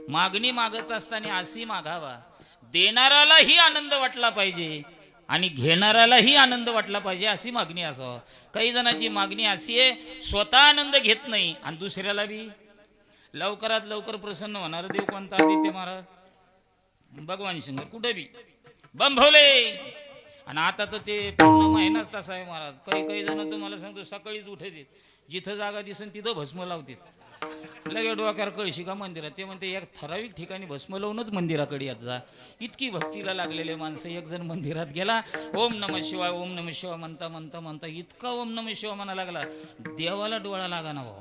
मागणी मागत असताना अशी मागावा, देणाऱ्यालाही आनंद वाटला पाहिजे आणि घेणाऱ्यालाही आनंद वाटला पाहिजे, अशी मागणी असावं. काही जणांची मागणी अशी आहे, स्वतः आनंद घेत नाही आणि दुसऱ्याला बी लवकरात लवकर प्रसन्न होणार देव कोणता? आदित्य महाराज, भगवान शंकर, कुठे बी बंभवले. आणि आता तर ते पूर्ण महिनाच तसा आहे महाराज. काही काही जण तुम्हाला सांगतो सकाळीच उठते, जिथं जागा दिसन तिथं भस्म लावतात. लगे डोक्यावर कळशी का मंदिरात, ते म्हणते एक ठराविक ठिकाणी भस्म लावूनच मंदिराकडे येत जा. इतकी भक्तीला लागलेले माणसं. एक जण मंदिरात गेला, ओम नमः शिवाय ओम नमः शिवाय म्हणता म्हणता म्हणता इतका ओम नमः शिवाय म्हणा लागला, देवाला डोळा लागा ना भाऊ.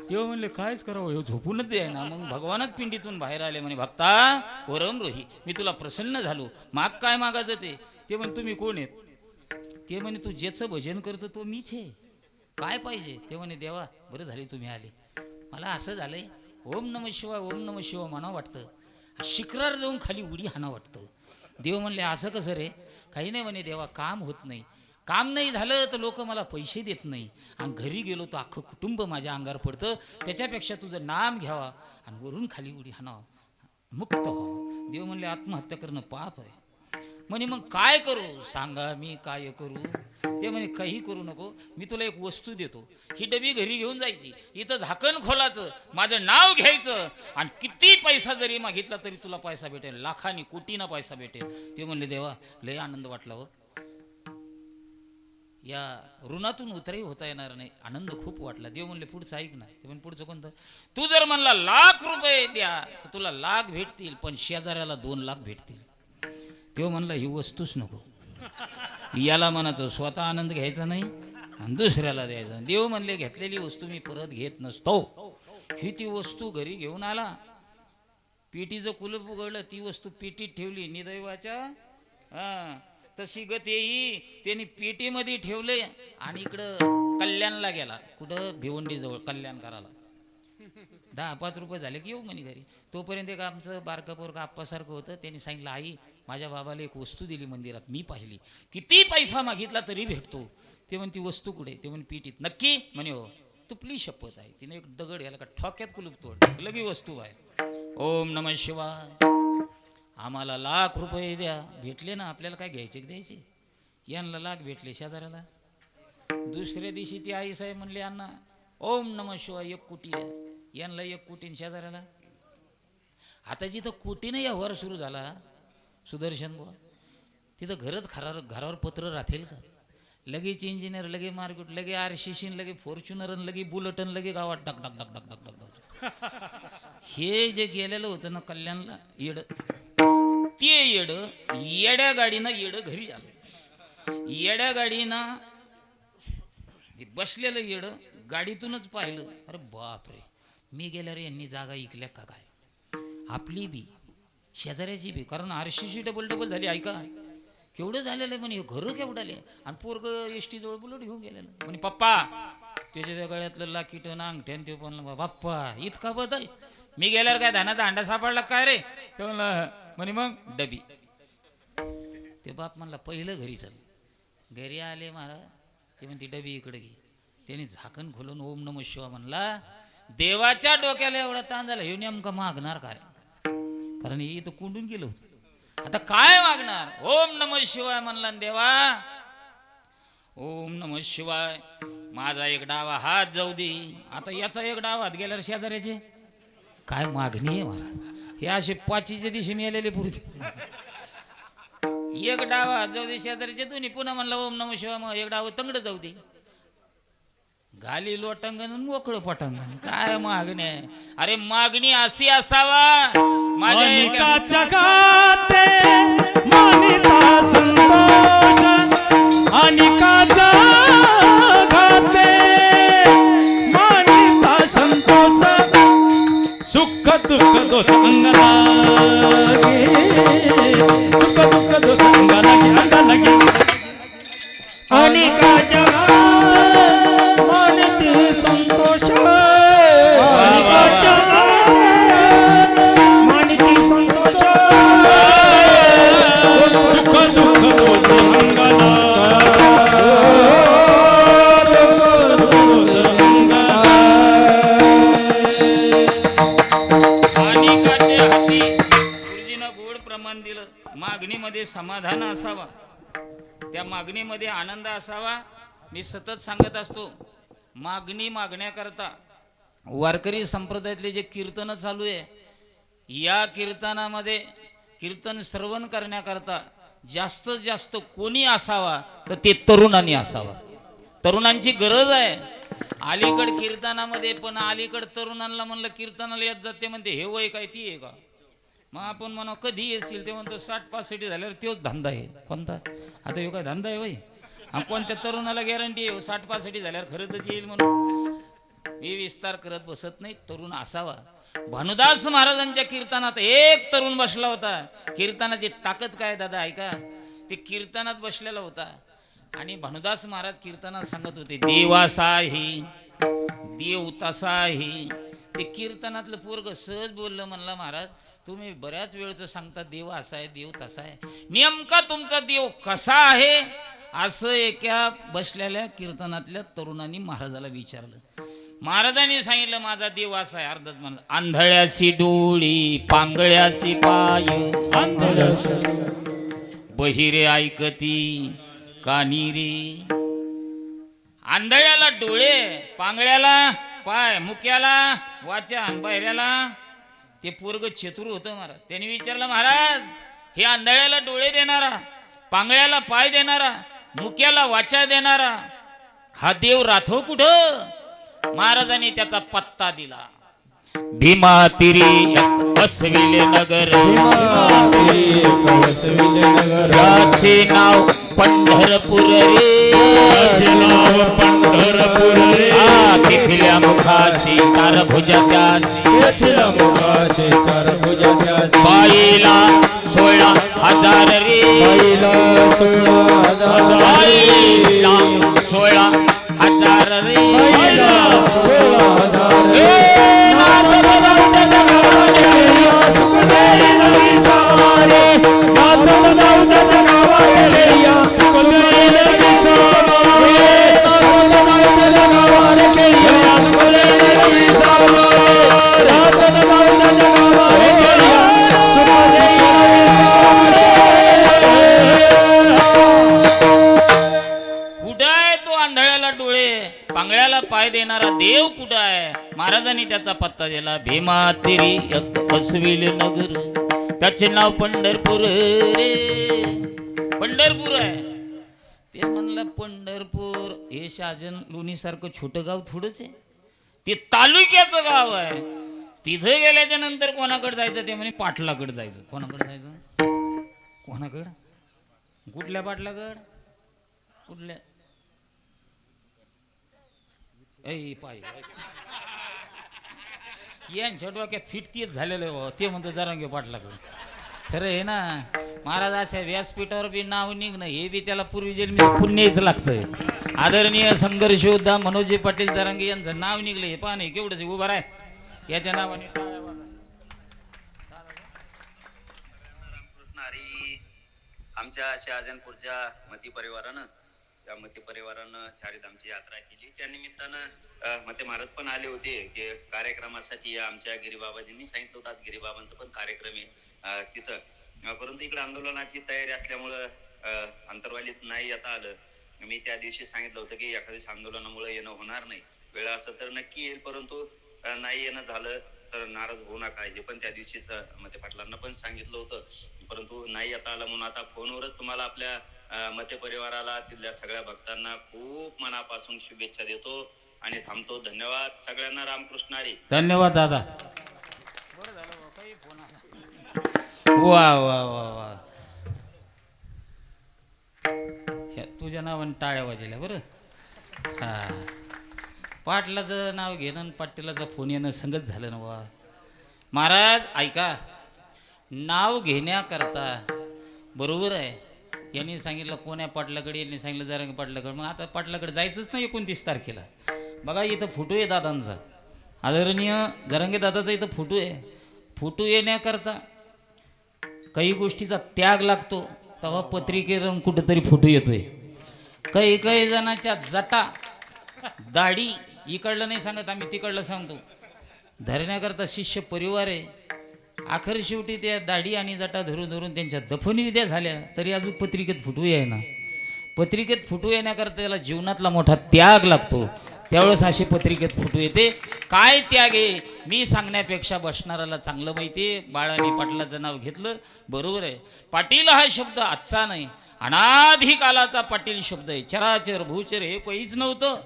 तेव्हा म्हणले कायच करावं, झोपूनच द्याय ना. मग भगवानच पिंडीतून बाहेर आले, म्हणे भक्ता वरम रोही, मी तुला प्रसन्न झालो, माग काय मागायचं ते. ते म्हणे तुम्ही कोण आहेत? ते म्हणे तू ज्याचं भजन करतो तो मीच आहे, काय पाहिजे? ते म्हणे देवा बरं झाले तुम्ही आले, मला असं झालंय ओम नमः शिवाय ओम नमः शिवाय म्हणा वाटतं, शिखरावर जाऊन खाली उडी हाणा वाटतं. देव म्हणले असं कसं रे? काही नाही म्हणे देवा, काम होत नाही, काम नाही झालं तर लोक मला पैसे देत नाही, आणि घरी गेलो तर अख्खं कुटुंब माझ्या अंगावर पडतं, त्याच्यापेक्षा तुझं नाम घ्यावा आणि वरून खाली उडी हाणावा, मुक्त व्हावं. देव म्हणले आत्महत्या करणं पाप आहे. म्हणे मग काय करू? सांगा मी काय करू? ते म्हणे काही करू नको, मी तुला एक वस्तू देतो, ही डबी घरी घेऊन जायची, इथं झाकण खोलाचं, माझं नाव घ्यायचं, आणि किती पैसा जरी मागितला तरी तुला पैसा भेटेल, लाखांनी कोटीना पैसा भेटेल. ते म्हणले देवा लय आनंद वाटला हो, या ऋणातून उतरही होता येणार नाही, आनंद खूप वाटला. देव म्हणले पुढचं ऐक ना. ते म्हणजे पुढचं कोणतं? तू जर म्हणला ₹1,00,000 द्या तर तुला लाख भेटतील, पण शेजाऱ्याला 2 लाख भेटतील. तेव्हा म्हणला ही वस्तूच नको, याला म्हणायचं स्वतः आनंद घ्यायचा नाही आणि दुसऱ्याला द्यायचा. देव म्हणले घेतलेली वस्तू मी परत घेत नसतो. ही ती वस्तू घरी घेऊन आला, पेटीचं कुलूप उघडलं, ती वस्तू पेटीत ठेवली. निदैवाच्या तशी गत येई, त्यांनी पेटीमध्ये ठेवले आणि इकडं कल्याणला गेला. कुठं? भिवंडीजवळ कल्याण करायला. 10-5 रुपये झाले की येऊ म्हणे घरी. तोपर्यंत एक आमचं बारकं पोरगं आप्पासारखं होतं, त्यांनी सांगितलं आई माझ्या बाबाला एक वस्तू दिली मंदिरात, मी पाहिली, किती पैसा मागितला तरी भेटतो. ते म्हणे ती वस्तू कुठे? ते म्हणे पेटीत. नक्की? म्हणे हो. तुपली शपथ आहे. तिने एक दगड घ्यायला का ठोक्यात कुलूप तोड, लगी वस्तू बाहेर. ओम नमः शिवाय, आम्हाला ₹1,00,000 द्या. भेटले ना, आपल्याला काय घ्यायचे द्यायचे? यांना लाख भेटले, शेजाऱ्याला. दुसऱ्या दिवशी ती आई साहेब म्हणले अण्णा ओम नमः शिवाय 1 कोटी द्या. यांना 1 कोटी शेजाऱ्याला. आता जिथं कोटीनं व्यवहार सुरू झाला सुदर्शन बुवा, तिथं घरावर पत्र राहतील का? लगेच इंजिनियर, लगे मार्केट, लगे RCC, लगे फॉर्च्युनर, लगे बुलेटन, लगे गावात duck duck duck duck duck duck. हे जे गेलेलं होतं ना कल्याणला येड, ते येड येड्या गाडीनं येड घरी आलं. येड्या गाडीनं बसलेलं येड गाडीतूनच पाहिलं, अरे बाप रे, मी गेल्या रे यांनी जागा इकल्या का काय? आपली बी शेजाऱ्याची बी, कारण RCC डबल झाली. ऐका केवढं झालेलं आहे म्हणे, घरं केवढाले. आणि पोरग ST जवळ बुलेट घेऊन गेलेलं. म्हणे पप्पा त्याच्या त्या गळ्यातलं लाकीट ना अंगठ्यान, ते पण बाप्पा इतका बदल, मी गेल्यावर काय धानाचा अंडा सापडला काय रे? ते म्हणलं म्हणे मग डबी. ते बाप म्हणला पहिलं घरी चल. घरी आले महाराज, ते म्हणते डबी इकडे घे. त्याने झाकण खोलून ओम नमः शिवाय म्हणला. देवाच्या डोक्याला एवढा ताण झाला, हे नेमका मागणार काय? कारण हे इथं कोंडून गेलं होतं. आता काय मागणार? ओम नमः शिवाय म्हणला देवा, ओम नमः शिवाय, माझा एक डावा हात जाऊ दे. आता याचा एक डाव हात गेल्यावर शेजाऱ्याचे काय मागणी आहे महाराज? हे असे 5च्या दिवशी मिळालेले पुरुष. एक डाव हात जाऊ दे शेजाऱ्याचे दोन्ही. पुन्हा म्हणला ओम नमः शिवाय, मग एक डाव तंगड जाऊ दे. गाली लोटांगण मोकळं पटांगण, काय मागणी आहे? अरे मागणी अशी असावा, माझ्या जगाते मानिता संतोष, अनिकाचा घाते मानिता संतोष, सुख दुःख दोष अंगाला सुख दुःख दोष अंगाला अनिकाच्या मानिती संतोष, मानिती संतोष, सुख दुःख दोष अंगाला अंगाला. वरदान दिलं, मागणीमध्ये समाधान असावा, त्या मागणीमध्ये आनंद असावा. मी सतत सांगत असतो, मागणी मागण्याकरता वारकरी संप्रदायातले जे कीर्तन चालू आहे, या कीर्तनामध्ये कीर्तन श्रवण करण्याकरता जास्तीत जास्त कोणी असावा तर ते तरुणांनी असावा. तरुणांची गरज आहे अलीकड कीर्तनामध्ये. पण अलीकड तरुणांना म्हणलं कीर्तनाला येत जाते म्हणते हे वय काय ती आहे का. मग आपण म्हणा कधी येशील ते म्हणतो 60-65 झाल्यावर तोच धंदा आहे. कोणता आता हे काय धंदा आहे वय. हा कोणत्या तरुणाला गॅरंटी आहे 60-65 झाल्यावर खरंच येईल म्हणून. मी विस्तार करत बसत नाही. तरुण असावा. भानुदास महाराजांच्या कीर्तनात एक तरुण बसला होता. कीर्तनाची ताकद काय दादा ऐका. ते कीर्तनात बसलेला होता आणि भानुदास महाराज कीर्तनात सांगत होते, देवासाही देव तसाही. ते कीर्तनातलं पोरग सहज बोललं, म्हणला महाराज तुम्ही बऱ्याच वेळचं सांगता देव असा आहे देव तसा आहे, नेमका तुमचा देव कसा आहे असं एका बसलेल्या कीर्तनातल्या तरुणांनी महाराजाला विचारलं. महाराजांनी सांगितलं माझा देव असा आहे. अर्धच म्हणा, आंधळ्यासी डोळी पांगळ्यासी पाय, बहिरे ऐकती कानी रे. आंधळ्याला डोळे, पांगळ्याला पाय, मुक्याला वाचा, बहिऱ्याला. ते पोरग चतुर होतं महाराज. त्यांनी विचारलं महाराज हे आंधळ्याला डोळे देणारा, पांगळ्याला पाय देणारा, मुक्याला वाचा देणारा हा देव राहतो कुठं. महाराजांनी त्याचा पत्ता दिला. भीमातिरी बसविले नगर, याचे नाव पंढरपूर रे, पंढरपूर रे. तिथल्या मुखाशी चार भुजाच्या, बाईला 16,000 रे, बाईला 16,000 रे. पांगळ्याला पाय देणारा देव कुठं आहे. महाराजांनी त्याचा पत्ता दिला. भीमातिरी बसविले नगर, त्याचे नाव पंढरपूर रे. पंढरपूर आहे. ते म्हणलं पंढरपूर हे शहाजन लोणी सारखं छोटं गाव थोडंच आहे. ते तालुक्याचं गाव आहे. तिथं गेल्याच्या नंतर कोणाकडे जायचं ते म्हणे पाटलाकडे जायचं. कोणाकडे जायचं. कोणाकडं. कुठल्या पाटलाकड. कुठल्या पाय यांच्या डोक्यात फिटतीच झालेलं आहे. ते म्हणतो जरांगे पाटलाकडे. खरं आहे ना. महाराज अशा व्यासपीठावर बी नाव निघणं हे बी त्याला पूर्वी जन्मी पुण्याच लागतंय. आदरणीय संघर्ष योद्धा मनोजी पाटील जरांगे यांचं नाव निघलं. हे पाहा नाही केवढंच उभं आहे याच्या नावाने. आमच्या शहाजनपूरच्या मती परिवारानं त्या मती परिवारानं चारिधामची यात्रा केली. त्या निमित्तानं मते महाराज पण आले होते की कार्यक्रमासाठी आमच्या गिरीबाबाजींनी सांगितलं होतं. गिरीबाबांचा पण कार्यक्रम आहे तिथं. परंतु इकडे आंदोलनाची तयारी असल्यामुळं अंतरवालीत नाही येता आलं. मी त्या दिवशी सांगितलं होतं की एखाद्या आंदोलनामुळे येणं होणार नाही. वेळ असं तर नक्की येईल, परंतु नाही येणं झालं तर नाराज होऊ नका हे पण त्या दिवशीच मते पाटलांना पण सांगितलं होतं. परंतु नाही येता आलं म्हणून आता फोनवरच तुम्हाला आपल्या मते परिवाराला तिथल्या सगळ्या भक्तांना खूप मनापासून शुभेच्छा देतो आणि थांबतो. धन्यवाद सगळ्यांना. रामकृष्ण हरी. धन्यवाद दादा. वा वा वा वा. तुझ्या नावाने टाळ्या वाजल्या बरं. हा पाटलाचं नाव घेणं आणि पाटीलाचा फोन येणं संगत झालं ना वा. महाराज ऐका. नाव घेण्याकरता बरोबर आहे. यांनी सांगितलं कोण्या पाटलाकडे, यांनी सांगितलं जरांगे पाटलाकडे. मग आता पाटलाकडे जायचंच नाही 29 तारखेला. बघा इथं फोटो आहे दादांचा. आदरणीय जरांगे दादाचा इथं फोटो आहे. फोटो येण्याकरता काही गोष्टीचा त्याग लागतो. तेव्हा पत्रिकेवरून कुठंतरी फोटो येतोय. काही जणांच्या जटा दाढी इकडलं नाही सांगत आम्ही, तिकडलं सांगतो. धरण्याकरता शिष्य परिवार आहे. आखर शेवटी त्या दाढी आणि जटा धरून धरून त्यांच्या दफनविद्या झाल्या तरी अजून पत्रिकेत फुटू येईना. पत्रिकेत फुटू येण्याकरता त्याला जीवनातला मोठा त्याग लागतो. त्यावेळेस अशी पत्रिकेत फुटू येते. काय त्याग आहे मी सांगण्यापेक्षा बसणाऱ्याला चांगलं माहिती आहे. बाळानी पाटलाचं नाव घेतलं, बरोबर आहे. पाटील हा शब्द आजचा नाही, अनाधी कालाचा पाटील शब्द आहे. चराचर भूचर हे काहीच नव्हतं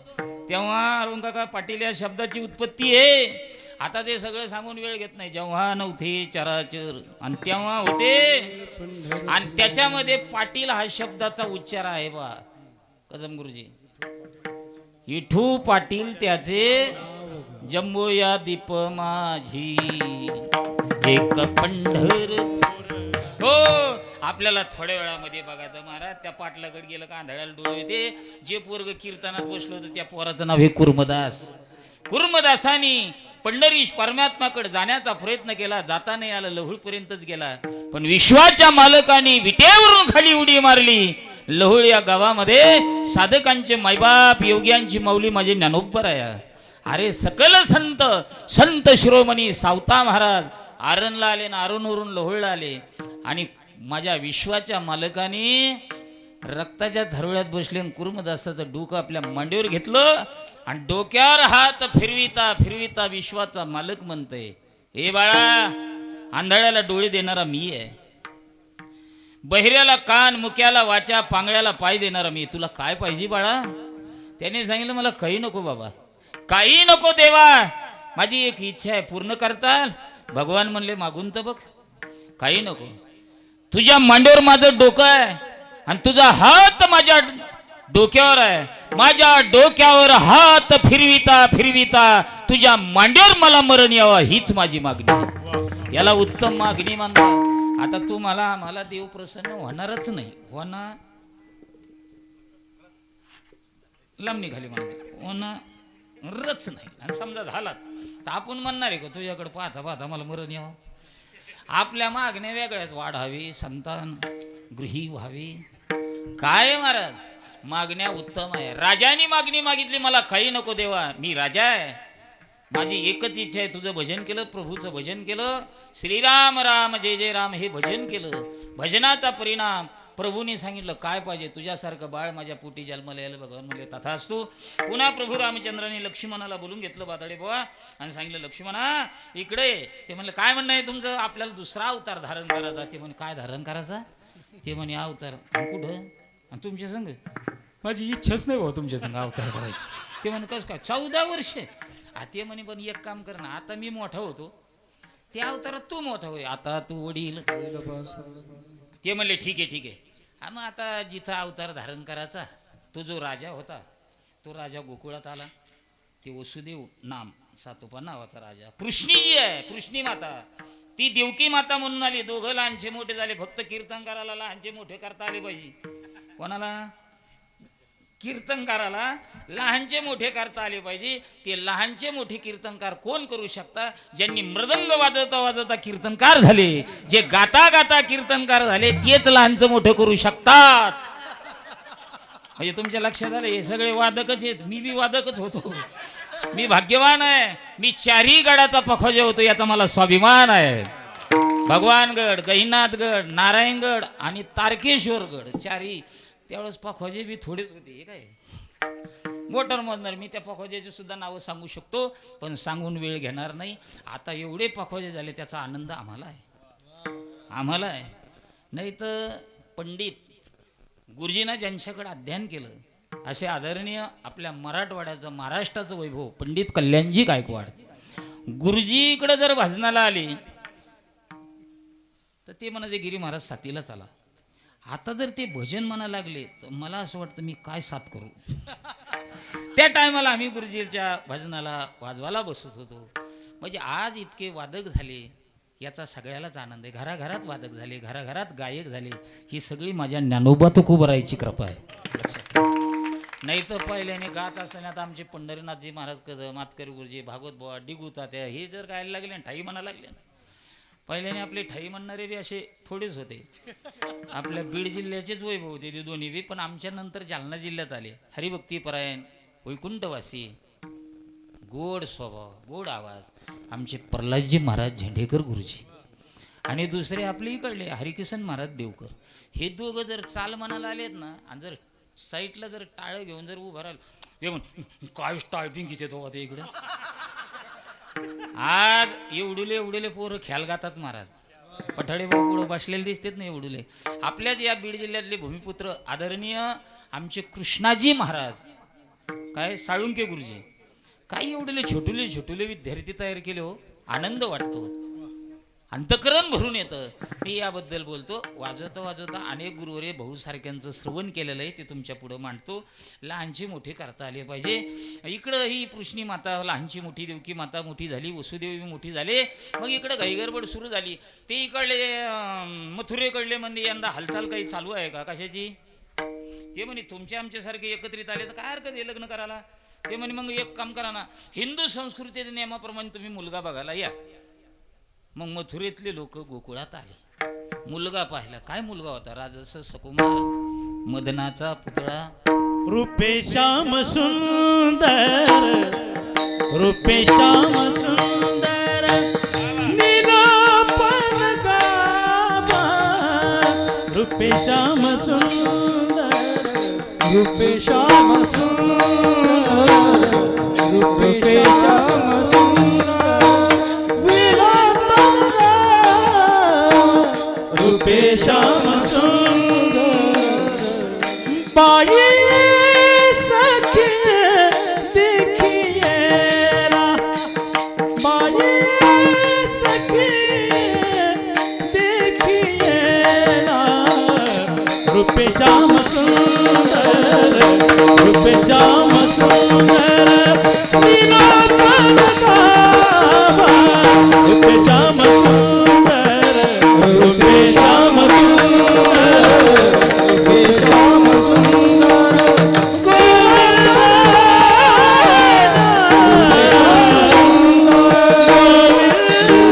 तेव्हा. अरुण काका, पाटील या शब्दाची उत्पत्ती आहे. आता ते सगळं सांगून वेळ घेत नाही. जेव्हा नव्हते चराचर आणि तेव्हा होते, आणि त्याच्यामध्ये पाटील हा शब्दाचा उच्चार आहे बा कदम गुरुजी. विठू पाटील त्याचे जम्बो या दीप माझी एक पंढर. हो, आपल्याला थोड्या वेळामध्ये बघायचं महाराज. त्या पाटलाकडे गेलं का आंधळ्याला डोळे येते. जे पोरग कीर्तनात बसलो होतं त्या पोराचं नाव हे कुर्मदास. कुर्मदासानी पंढरीश परमात्माकडे जाण्याचा प्रयत्न केला, जाता नाही आलं, लहुळपर्यंतच गेला. पण विश्वाच्या मालकाने विटेवरून खाली उडी मारली. लहुळ या गावामध्ये साधकांचे मायबाप, योग्यांची माऊली माझे ज्ञानोबर आहे. अरे सकल संत, संत शिरोमणी सावता महाराज आरणला आले ना, आरणवरून लहुळला आले. आणि माझ्या विश्वाच्या मालकाने रक्ताच्या धरवळ्यात बसले आणि कुर्मदासाचं डोकं आपल्या मांडीवर घेतलं आणि डोक्यावर हात फिरविता फिरविता विश्वाचा मालक म्हणतंय, ए बाळा, आंधळ्याला डोळे देणारा मी आहे, बहिऱ्याला कान, मुक्याला वाचा, पांगळ्याला पाय देणारा मी. तुला काय पाहिजे बाळा? त्याने सांगितलं, मला काही नको बाबा, काही नको देवा, माझी एक इच्छा आहे, पूर्ण करताल? भगवान म्हणले, मागून तर बघ. काही नको. तुझ्या मांडीवर माझं डोकं आहे आणि तुझा हात माझ्या डोक्यावर आहे. माझ्या डोक्यावर हात फिरविता फिरविता तुझ्या मांडीवर मला मरण यावं, हीच माझी मागणी. याला उत्तम मागणी मानतात. आता तू मला देव प्रसन्न होणारच नाही. होणार लांबणी खाली म्हणायचं, होणारच नाही. आणि समजा झालाच तर आपण म्हणणार आहे का तुझ्याकडे पाहता पाहता मला मरण यावं? आपल्या मागण्या वेगळ्याच, वाढावी, संतान गृही व्हावी. काय महाराज, मागण्या उत्तम आहे. राजाने मागणी मागितली, मला काही नको देवा, मी राजा आहे, माझी एकच इच्छा आहे, तुझं भजन केलं, प्रभूचं भजन केलं, श्रीराम राम जय जय राम हे भजन केलं. भजनाचा परिणाम प्रभूने सांगितलं, काय पाहिजे? तुझ्यासारखं बाळ माझ्या पोटी जन्माला यायला. भगवान म्हणले, तथास्तु. पुन्हा प्रभू रामचंद्राने लक्ष्मणाला बोलून घेतलं बातडे बुवा आणि सांगितलं, लक्ष्मणा इकडे. ते म्हणलं, काय म्हणणं आहे तुमचं? आपल्याला दुसरा अवतार धारण करायचा. ते म्हणे, काय धारण करायचा? ते म्हणे, अवतार. कुठं? आणि तुमच्या संग? माझी इच्छाच नाही भाऊ तुमच्या संग अवतार करायची. ते म्हणे, कसं काय? 14 वर्षे. ते म्हणे, पण एक काम कर ना, आता मी मोठा होतो, त्या अवतारात तू मोठा होय, आता तू वडील. ते म्हणले, ठीक आहे ठीक आहे. मग आता जिथं अवतार धारण करायचा, तो जो राजा होता तो राजा गोकुळात आला. ते वसुदेव नाम, सातोपा नावाचा राजा. पृष्णी जी आहे, पृष्णी माता, ती देवकी माता म्हणून आली. दोघं लहानचे मोठे झाले. फक्त कीर्तनकाराला लहानचे मोठे करता आले पाहिजे. कोणाला? कीर्तनकाराला लहानचे मोठे करता आले पाहिजे. ते लहानचे मोठे कीर्तनकार कोण करू शकता? ज्यांनी मृदंग वाजवता वाजवता कीर्तनकार झाले, जे गाता गाता कीर्तनकार झाले, तेच लहानचं मोठं करू शकतात. म्हणजे तुमच्या लक्षात आलं, हे सगळे वादकच आहेत. मी बी वादकच होतो. मी भाग्यवान आहे. मी चारही गडाचा पखोजा होतो, याचा मला स्वाभिमान आहे. भगवानगड, गहिनाथगड, नारायणगड आणि तारकेश्वरगड, चारही. त्यावेळेस पखोजे बी थोडेच होते. हे काय मोटर मधणार, मी त्या पखोज्याची सुद्धा नावं सांगू शकतो, पण सांगून वेळ घेणार नाही. आता एवढे पखोजे झाले, त्याचा आनंद आम्हाला आहे, आम्हाला आहे. नाही तर पंडित गुरुजींना ज्यांच्याकडे अध्ययन केलं, असे आदरणीय आपल्या मराठवाड्याचं, महाराष्ट्राचं वैभव पंडित कल्याणजी गायकवाड, गुरुजीकडे जर भजनाला आले तर ते म्हणायचे, गिरी महाराज साथीलाच आला. आता जर ते भजन म्हणा लागले तर मला असं वाटतं मी काय साथ करू. त्या टायमाला आम्ही गुरुजीच्या भजनाला वाजवायला बसत होतो. म्हणजे आज इतके वादक झाले, याचा सगळ्यालाच आनंद आहे. घराघरात वादक झाले, घराघरात गायक झाले. ही सगळी माझ्या ज्ञानोबा तुकोबरायची कृपा आहे. नाही तर पहिल्याने गात असताना आता आमचे पंढरीनाथजी महाराज कदम, मातकरी गुरुजी, भागवत बुवा, डिगूता, त्या हे जर गायला लागले, ठाई म्हणा लागले, पहिल्याने आपले ठाई म्हणणारे बी असे थोडेच होते. आपल्या बीड जिल्ह्याचेच वैभव होते ते दोन्ही बी. पण आमच्या नंतर जालना जिल्ह्यात आले. हरिभक्तीपरायण, वैकुंठवासी, गोड स्वभाव, गोड आवाज, आमचे प्रल्हादजी महाराज झेंडेकर गुरुजी. आणि दुसरे आपले इकडले हरिकिसन महाराज देवकर. हे दोघं जर चाल म्हणायला आलेत ना आणि जर साईटला जर टाळं घेऊन जर उभं राहिलं ते म्हण काय टाळपिंग किती तो ते इकडं. आज एवढुले पोरं ख्याल गातात महाराज. पठाडे भाऊ पुढं बसलेले दिसतात ना एवढुले. आपल्याच या बीड जिल्ह्यातले भूमिपुत्र आदरणीय आमचे कृष्णाजी महाराज काय साळुंके गुरुजी काही एवढे छोटुले विद्यार्थी तयार केले हो. आनंद वाटतो, अंतकरण भरून येतं. मी याबद्दल बोलतो. वाजवता अनेक गुरुवरे भाऊसारख्यांचं श्रवण केलेलं आहे, ते तुमच्या पुढं मांडतो. लहानची मोठी करता आले पाहिजे. इकडं ही कृष्णी माता लहानची मोठी, देवकी माता मोठी झाली, वसुदेवी मोठी झाले. मग इकडं घाईगडबड सुरू झाली. ते इकडले मथुरेकडले म्हणजे यंदा हालचाल काही चालू आहे का कशाची. ते म्हणे तुमच्या आमच्यासारखे एकत्रित आले तर काय हरकत आहे लग्न करायला. ते म्हणे मग एक काम करा ना, हिंदू संस्कृतीच्या नियमाप्रमाणे तुम्ही मुलगा बघायला या. मग मथुरेतले लोक गोकुळात आले. मुलगा पाहिला. काय मुलगा होता. राजस सकुमार, मदनाचा पुतळा. रूपे श्याम सुंदर, रूपे श्याम सुंदर, नीलापन गाभा. रूपे श्याम सुंदर, रूपे श्याम सुंदर, रूपे श्याम सुंदर, रूपे श्याम सुंदर. बाई सखी देखिए रा, बाई सखी देखिए रा. रूपे श्याम सुंदर, रूपे श्याम सुंदर, नीलापन गाभा. रूपे श्याम सुंदर, रूपे श्याम सुंदर, रूपे श्याम सुंदर,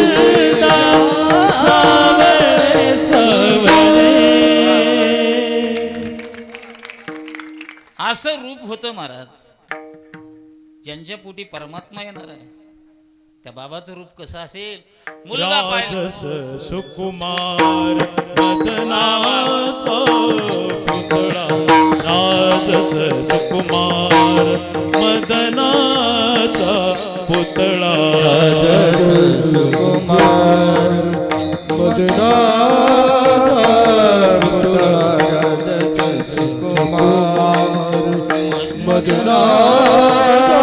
गोविंदा सावरे सावरे. असं रूप होतं महाराज. ज्यांच्या पोटी परमात्मा येणार आहे त्या बाबाचं रूप कसं असेल. मुलगा पाहिला. राजस सुकुमार मदनाचा पुतळा. राजस सुकुमार मदनाचा पुतळा. राजस सुकुमार मदनाचा पुतळा. राजस सुकुमार मदनाचा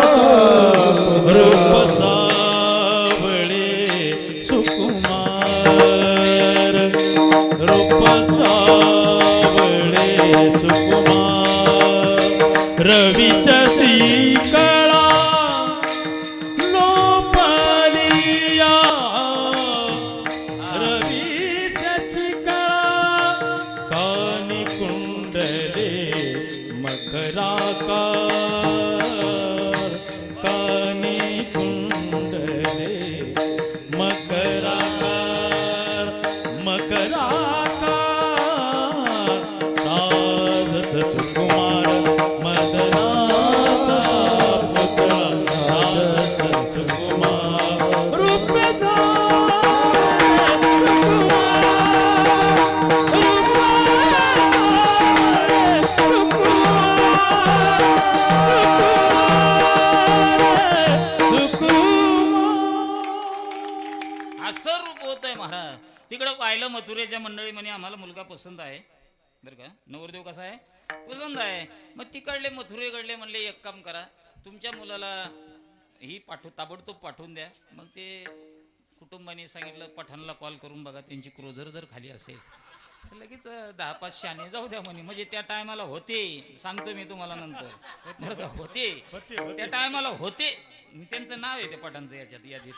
रूप सावळे सुकुमार. रूप सावळे सुकुमार. रवीच्या श्रीकळा लोपलिया. रवीच्या श्रीकळा कानी कुंडले मकराकार. कानी कुंडले मकराकार, मकराकार. राजस सुकुमार मदनाचा पुतळा. राजस सुकुमार, रूपेचा असं रूप होत आहे महाराज. तिकडं पाहिलं मथुरेच्या मंडळी म्हणे आम्हाला मुलगा पसंत आहे बरं का. नवरदेव कसा आहे पसंत आहे. मग तिकडले मथुरेकडले म्हणले एक काम करा, तुमच्या मुलाला ही ताबडतोब पाठवून द्या. मग ते कुटुंबाने सांगितलं पठाणला कॉल करून बघा, त्यांची क्रोझर जर खाली असेल तर लगेच 10-5 शाने जाऊ द्या म्हणे. म्हणजे त्या टायमाला होते, सांगतो मी तुम्हाला नंतर बरं का. होते त्या टायमाला होते. त्यांचं नाव आहे त्या पठाणचं याच्यात यादीत.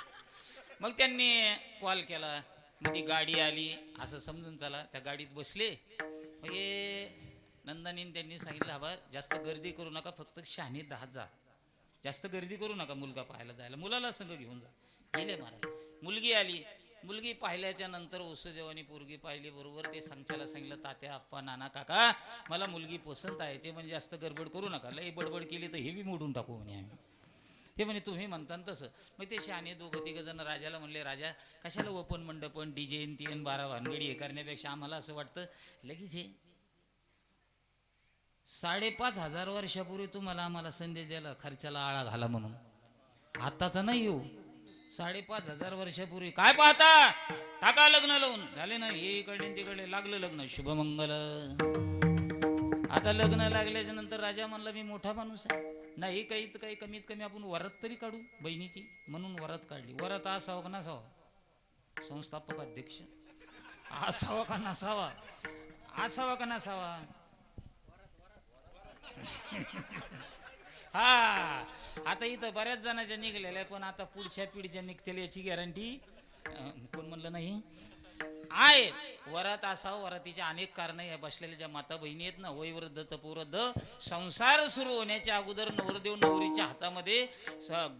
मग त्यांनी कॉल केला. मग ती गाडी आली असं समजून चला. त्या गाडीत बसले. मग नंदानीने त्यांनी सांगितलं हवा जास्त गर्दी करू नका, फक्त शहाणे 10 जा. जास्त गर्दी करू नका मुलगा पाहायला जायला. मुलाला संग घेऊन जा. गेले महाराज. मुलगी आली. मुलगी पाहिल्याच्या नंतर वसुदेवानी पोरगी पाहिली. बरोबर ते सांगच्याला सांगितलं तात्या आप्पा नाना काका मला मुलगी पसंत आहे. ते म्हणजे जास्त गडबड करू नका. लई बडबड केली तर हे बी मोडून टाकू म्हणे आम्ही. ते म्हणे तुम्ही म्हणता ना तसं. मग ते शहाणे दोघं तिघं जण राजाला म्हणले, राजा कशाला ओपन मंडपन डीजे तीन 12 भानगडी हे करण्यापेक्षा आम्हाला असं वाटतं लगेच हे 5,500 वर्षापूर्वी तुम्हाला आम्हाला संदेश द्यायला खर्चाला आळा घाला म्हणून. आत्ताचा नाही येऊ, 5,500 वर्षापूर्वी काय पाहता, टाका लग्न लावून. झाले ना हे इकडे तिकडे, लागलं लग्न, शुभमंगल. आता लग्न लागल्याच्या नंतर राजा म्हणला मी मोठा माणूस आहे, नाही काही तर काही कमीत कमी आपण वरात तरी काढू बहिणीची, म्हणून वरात काढली. वरात असावं का नसावा, संस्थापक अध्यक्ष असावा का नसावा, असावा का नसावा. हा आता इथं बऱ्याच जणांच्या निघलेल्या, पण आता पुढच्या पिढीच्या निघतील याची गॅरंटी कोण म्हणलं नाही आहे. वरात असावं, वरातीचे अनेक कारण आहे. बसलेल्या ज्या माता बहिणी आहेत ना, वयवृद्ध तपोवृद्ध, संसार सुरू होण्याच्या अगोदर नवरदेव नवरीच्या हातामध्ये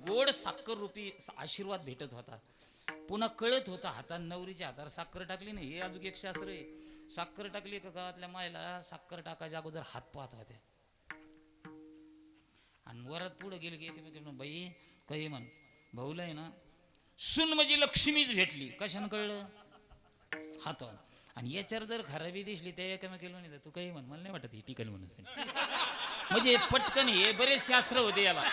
गोड साखर रूपी आशीर्वाद भेटत होता. पुन्हा कळत होता हातात, नवरीच्या हातावर साखर टाकली नाही, हे अजून एक शास्त्र आहे. साखर टाकली का गावातल्या मायला साखर टाकायच्या अगोदर हात पाहत होत्या. आणि वरात पुढे गेली की एकमेकांना बाई काही म्हण, भाऊला आहे ना सून म्हणजे लक्ष्मीच भेटली. कशानं कळलं, हात. आणि याच्यावर जर खराबी दिसली त्या एकमेकाला म्हणे तू काही म्हण, मला नाही वाटत ही टिकल म्हणून. म्हणजे पटकन हे बरेच शास्त्र होते याला.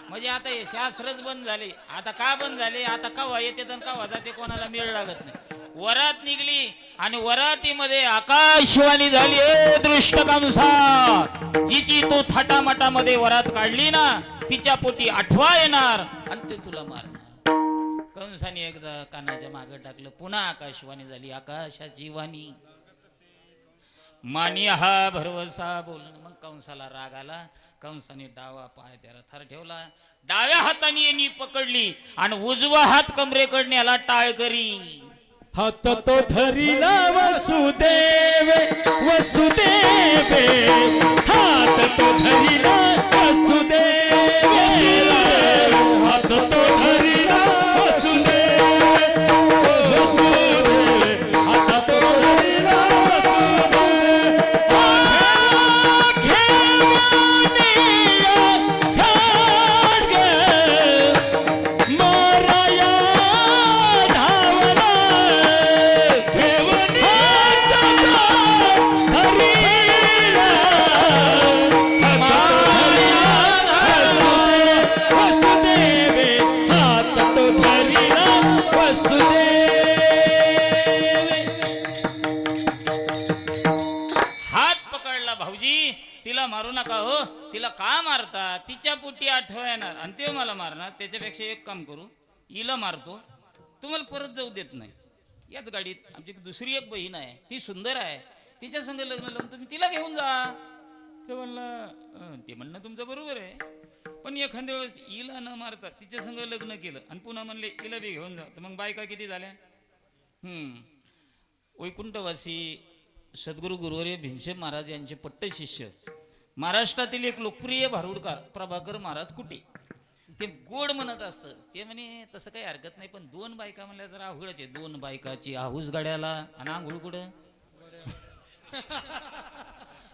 म्हणजे आता हे शास्त्रच बंद झाले. आता का बंद झाले, आता कवा येते तर कवा जाते कोणाला मेळ लागत नाही. वरात निघली आणि वरातीमध्ये आकाशवाणी झाली, दृष्टकांसा जिची तू थाटामाटामध्ये वरात काढली ना, तिच्या पोटी आठवा येणार आणि ते तुला मारणार. कंसाने एकदा कानाच्या मागे टाकलं, पुन्हा आकाशवाणी झाली, आकाशाची वाणी. मानिया हा भरवसा बोलणं. मग कंसाला राग आला. कंसाने डावा पाय त्याला थर ठेवला, डाव्या हाताने यांनी पकडली आणि उजवा हात कमरेकडे न्याला टाळ करी. हात तो धरिला वसुदेव वसुदेव, हात तो धरिला वसुदेव, हात तो धरिला वसुदेव वसुदेव, हात तो धरिला वसुदेव. तिला मारू नका हो, तिला का मारता, तिच्या पोटी आठवा येणार आणि ते मला मारणार. त्याच्यापेक्षा एक काम करू, हिला मारतो, तुम्हाला परत जाऊ देत नाही. याच गाडीत आमची दुसरी एक बहीण आहे, ती सुंदर आहे, तिच्या संग लग्न लावून तुम्ही तिला घेऊन जा. ते म्हणणं तुमचं बरोबर आहे, पण एखाद्या वेळेस हिला न मारता तिच्या संग लग्न केलं आणि पुन्हा म्हणले हिला बी घेऊन जा, तर मग बायका किती झाल्या. वैकुंठवासी सद्गुरू गुरुवर्य भीमसेन महाराज यांचे पट्ट शिष्य, महाराष्ट्रातील एक लोकप्रिय भारुडकार प्रभाकर महाराज कुटे, ते गोड म्हणत असतं. ते म्हणे तसं काही हरकत नाही, पण 2 बायका म्हणल्या जरा अवघडच आहे. 2 बायकाची आहुस गाड्याला आणि आंघोळ कुठं.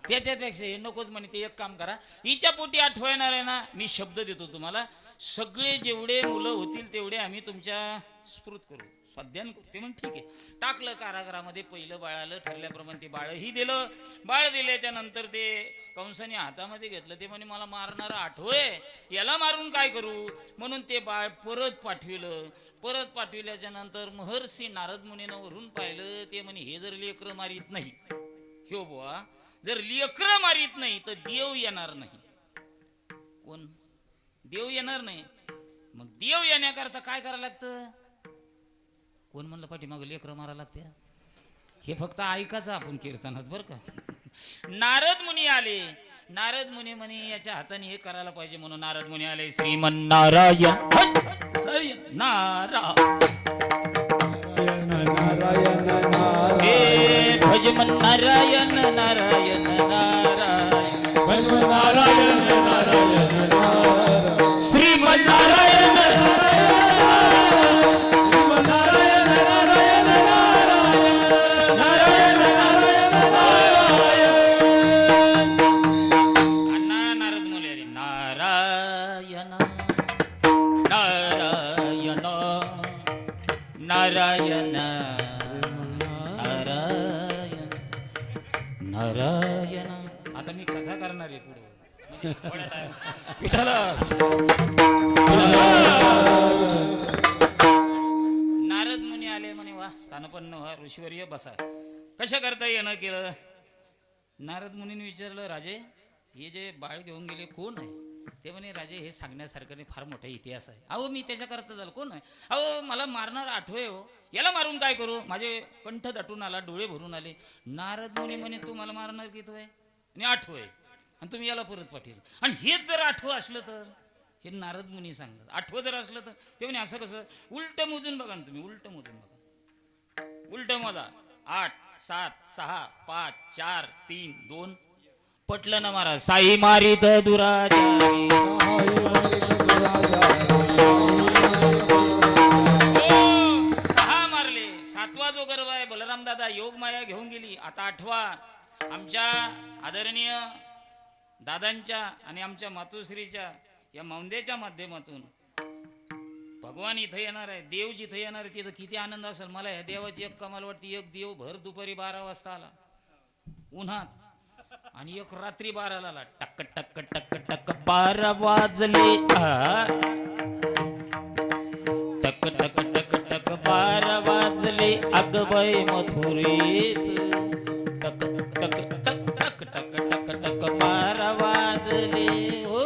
त्याच्यापेक्षा हे नकोच म्हणे. ते एक काम करा, हिच्या पोटी आठवा येणार आहे ना, मी शब्द देतो तुम्हाला, सगळे जेवढे मुलं होतील तेवढे आम्ही तुमच्या स्फूर्त करू, स्वाध्यान करू. ते म्हण ठीक आहे. टाकलं कारागृहामध्ये, पहिलं बाळालं, ठरल्याप्रमाणे ते बाळही दिलं. बाळ दिल्याच्या नंतर ते कंसाने हातामध्ये घेतलं. ते म्हणे मला मारणारा आठवय, याला मारून काय करू, म्हणून ते बाळ परत पाठविलं. परत पाठविल्याच्या नंतर महर्षी नारद मुनीनं वरून पाहिलं. ते म्हणे हे जर लेकरं मारीत नाही, ह्यो बुवा जर लेकरं मारीत नाही तर देव येणार नाही. कोण देव येणार नाही. मग देव येण्याकरता काय करायला लागतं, कोण म्हणलं पाठीमागं लेकरं मारा लागते. हे फक्त ऐकायचं आपण कीर्तनात बरं का. नारद मुनी आले. नारद मुनी म्हणे याच्या हाताने हे करायला पाहिजे, म्हणून नारद मुनी आले. श्रीमन नारायण नारायण भजमन नारायण नारायण नारायण श्रीमन नारायण नारायण नारायण. आता मी कथा करणार आहे पुढे म्हणजे थोड्या time. विठ्ठला नारद मुनी आले म्हणे वा स्थानपन्न व्हा ऋषीवर्य बसा. कशा करता येणं केलं. नारद मुनीने विचारलं राजे हे जे बाळ घेऊन गेले कोण आहे. ते म्हणे राजे हे सांगण्यासारखं नाही फार मोठा इतिहास आहे. अहो मी त्याच्याकरता झालं कोण आहे. अहो मला मारणार आठवे हो याला मारून काय करू. माझे कंठ दाटून आला डोळे भरून आले. नारद मुनी म्हणे तू मला मारणार किती आहे आणि आठवं आहे आणि तुम्ही याला परत पाठील आणि हेच जर आठवं असलं तर. हे नारद मुनी सांगतात आठवं जर असलं तर. ते म्हणे असं कसं. उलट मोजून बघा ना तुम्ही उलट मोजून बघा. उलट मोजा 8 7 6 5 4 3 2. पटलं ना महाराज. साई मारित दुराचारी सहा मारले. सातवा जो गर्भ आहे बलराम दादा योग माया घेऊन गेली. आता आठवा आमच्या आदरणीय दादांच्या आणि आमच्या मातोश्रीच्या या मौंदेच्या माध्यमातून भगवान इथं येणार आहे. देव जिथं येणार आहे तिथं किती आनंद असेल. मला ह्या देवाची एक कमाल वाटते. एक देव भर दुपारी 12 वाजता आला उन्हात आणि एक रात्री 12ला आला. टक टक टक टक 12 वाजले. टक टक टक टक 12 वाजले अगबाई मथुरेत. टक टक टक टक टक टक टक 12 वाजले. हो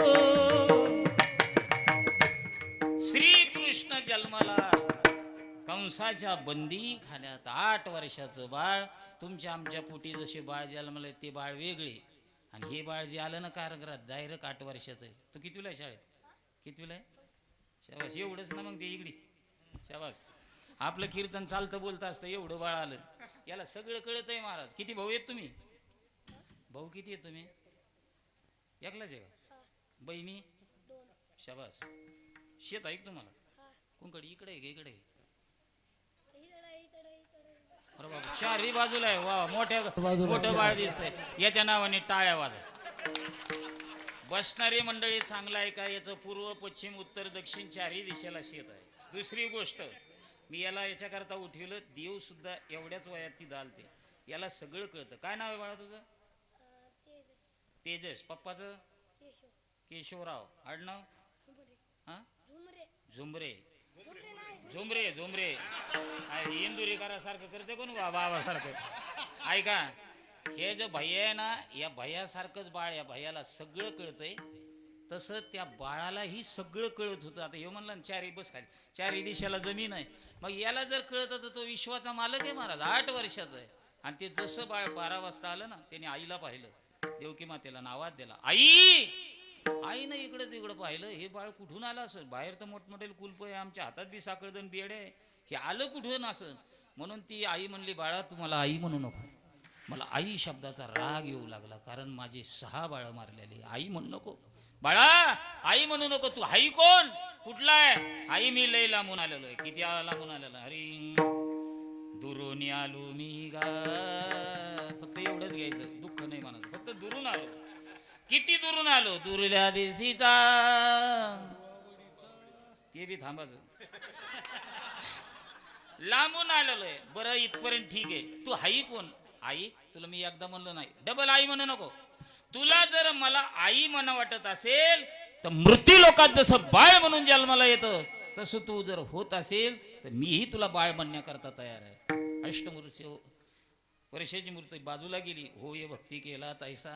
श्रीकृष्ण जन्माला कंसाच्या बंदी खाण्यात 8 वर्षाचं बाळ. तुमच्या आमच्या पोटी जसे बाळ जन्मले ते बाळ वेगळे आणि हे बाळ जे आलं ना कारागृहात डायरेक्ट 8 वर्षाचं आहे. तू कितवीला आहे शाळेत. कितवीला आहे. शाबास एवढंच ना मग ते इगडी शाबास. आपलं कीर्तन चालतं बोलतं असतं एवढं बाळ आलं. याला सगळं कळत आहे महाराज. किती भाऊ आहेत तुम्ही. भाऊ किती आहेत तुम्ही. एकलाच आहे का. बहिणी शाबास. शेत आहे तुम्हाला. कोणकडे इकडे आहे का इकडे आहे. अरे बाबा चारही बाजूला आहे. वा मोठं बाळ दिसतंय. याच्या नावाने टाळ्या वाजा. बसणारी मंडळी चांगला आहे का. याचं पूर्व पश्चिम उत्तर दक्षिण चारही दिशेला शेत आहे. दुसरी गोष्ट मी याला याच्याकरता उठवलं. देव सुद्धा एवढ्याच वयात ती दालते. याला सगळं कळतं. काय नाव आहे बाळा तुझं. तेजस. पप्पाचं केशवराव. आडनाव हा झुमरे. झुमरे झुमरे इंदुरीकरासारखं करते कोण बाबासारखं. ऐका हे जो भैया आहे ना या भैयासारखंच बाळ. या भैयाला सगळं कळतंय. तसं त्या बाळालाही सगळं कळत होतं. आता हे म्हणलं ना चारही बस खाली चारही दिशेला जमीन आहे. मग याला जर कळत तर तो विश्वाचा मालक आहे महाराज. 8 वर्षाचा आहे आणि ते जसं बाळ 12 वाजता आलं ना त्याने आईला पाहिलं. देवकी मातेला नावात दिला. आईनं इकडं पाहिलं. हे बाळ कुठून आलं असं. बाहेर तर मोठमोठे कुलप आहे. आमच्या हातात बी साखळदण बेड आहे. हे आलं कुठून असं. म्हणून ती आई म्हणली बाळा तुम्हाला आई म्हणू नको. मला आई शब्दाचा राग येऊ लागला कारण माझे 6 बाळं मारलेले. आई म्हणू नको बाळा. आई म्हणू नको. तू आई कोण कुठला आहे. आई मी लय लांबून आलेलो आहे. किती लांबून आलेलो. अरे दुरून आलो मी गा. फक्त एवढंच घ्यायचं. दुःख नाही म्हणायचं. फक्त दुरून आलो. किती दुरून आलो. दुरल्या दिसीचा ते बी थांबायचं. लांबून आलेलो आहे. बरं इथपर्यंत ठीक आहे. तू आई कोण. आई तुला मी एकदा म्हणलं नाही डबल आई म्हणू नको. तुला जर मला आई म्हणा वाटत असेल तर मृत्यू लोकात जसं बाळ म्हणून जन्माला येतं तसं तू जर होत असेल तर मीही तुला बाळ म्हणण्याकरता तयार आहे. अष्टमूर्ती वर्षाची मूर्ती बाजूला गेली. हो ये भक्ती केला तैसा.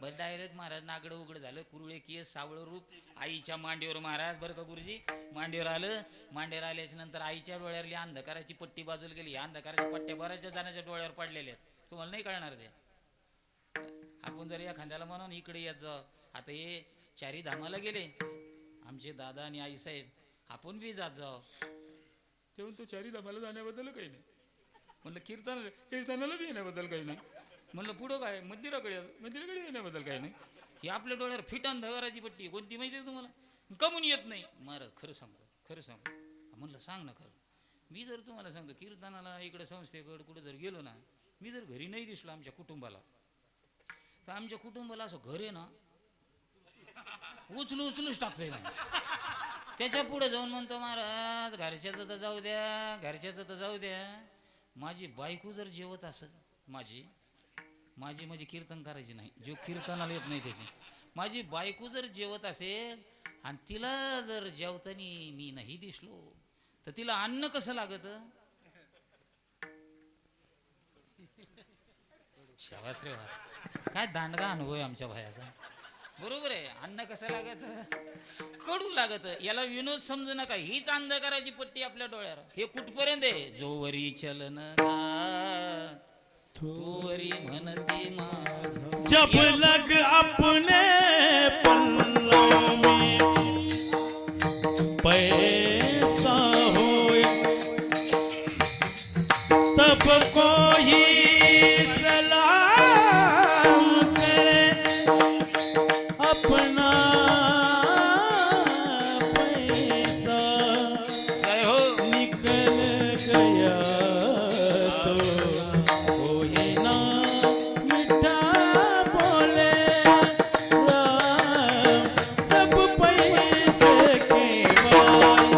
बरं डायरेक्ट महाराज नागडं उघडं झालं. कुरुळे केस सावळं रूप. आईच्या मांडीवर महाराज बरं का गुरुजी मांडीवर आलं. मांडीवर आल्याच्या नंतर आईच्या डोळ्यावरली अंधकाराची पट्टी बाजूला गेली. अंधकाराच्या पट्ट्या बऱ्याचशा जणांच्या डोळ्यावर पडलेल्या आहेत. तुम्हाला नाही कळणार ते. आपण जर एखाद्याला म्हणून इकडे येत जाऊ. आता हे चारी धामाला गेले आमचे दादा आणि आईसाहेब. आपण बी जात जाऊ. तेव्हा तो चारी धामाला जाण्याबद्दल काही नाही. म्हणलं कीर्तनाला बी येण्याबद्दल काही नाही. म्हणलं पुढं काय मंदिराकडे येण्याबद्दल काही नाही. ही आपल्या डोळ्यावर फिट अंधकाराची पट्टी कोणती माहिती आहे तुम्हाला. कमून येत नाही. महाराज खरं सांगतो. म्हणलं सांग ना खरं. मी जर तुम्हाला सांगतो कीर्तनाला इकडे संस्थेकडे कुठं जर गेलो ना मी जर घरी नाही दिसलो आमच्या कुटुंबाला तर आमच्या कुटुंबाला असं घर आहे ना उचलूच टाकतंय ना. त्याच्या पुढे जाऊन म्हणतो महाराज घरच्याचं तर जाऊ द्या माझी बायको जर जेवत असेल, माझी माझी म्हणजे कीर्तन करायची नाही, जो कीर्तनाला येत नाही त्याची, माझी बायको जर जेवत असेल आणि तिला जर जेवताना मी नाही दिसलो तर तिला अन्न कसं लागत? शाबास रे वा, काय दांडगा अनुभव आहे आमच्या भायाचा. बरोबर आहे, अन्न कसं लागत? कडू लागत. याला विनोद समजू नका, हीच अंधकाराची पट्टी आपल्या डोळ्यावर. हे कुठपर्यंत आहे? जोवरी चलन तोवरी म्हणती मा. जब लग अपने पल्लों में पैसा होए तब कोई सलाम करे अपना पैसा काय हो? निकल गया तो कोई ना मिठा बोले राम, सब पैसे के बाद,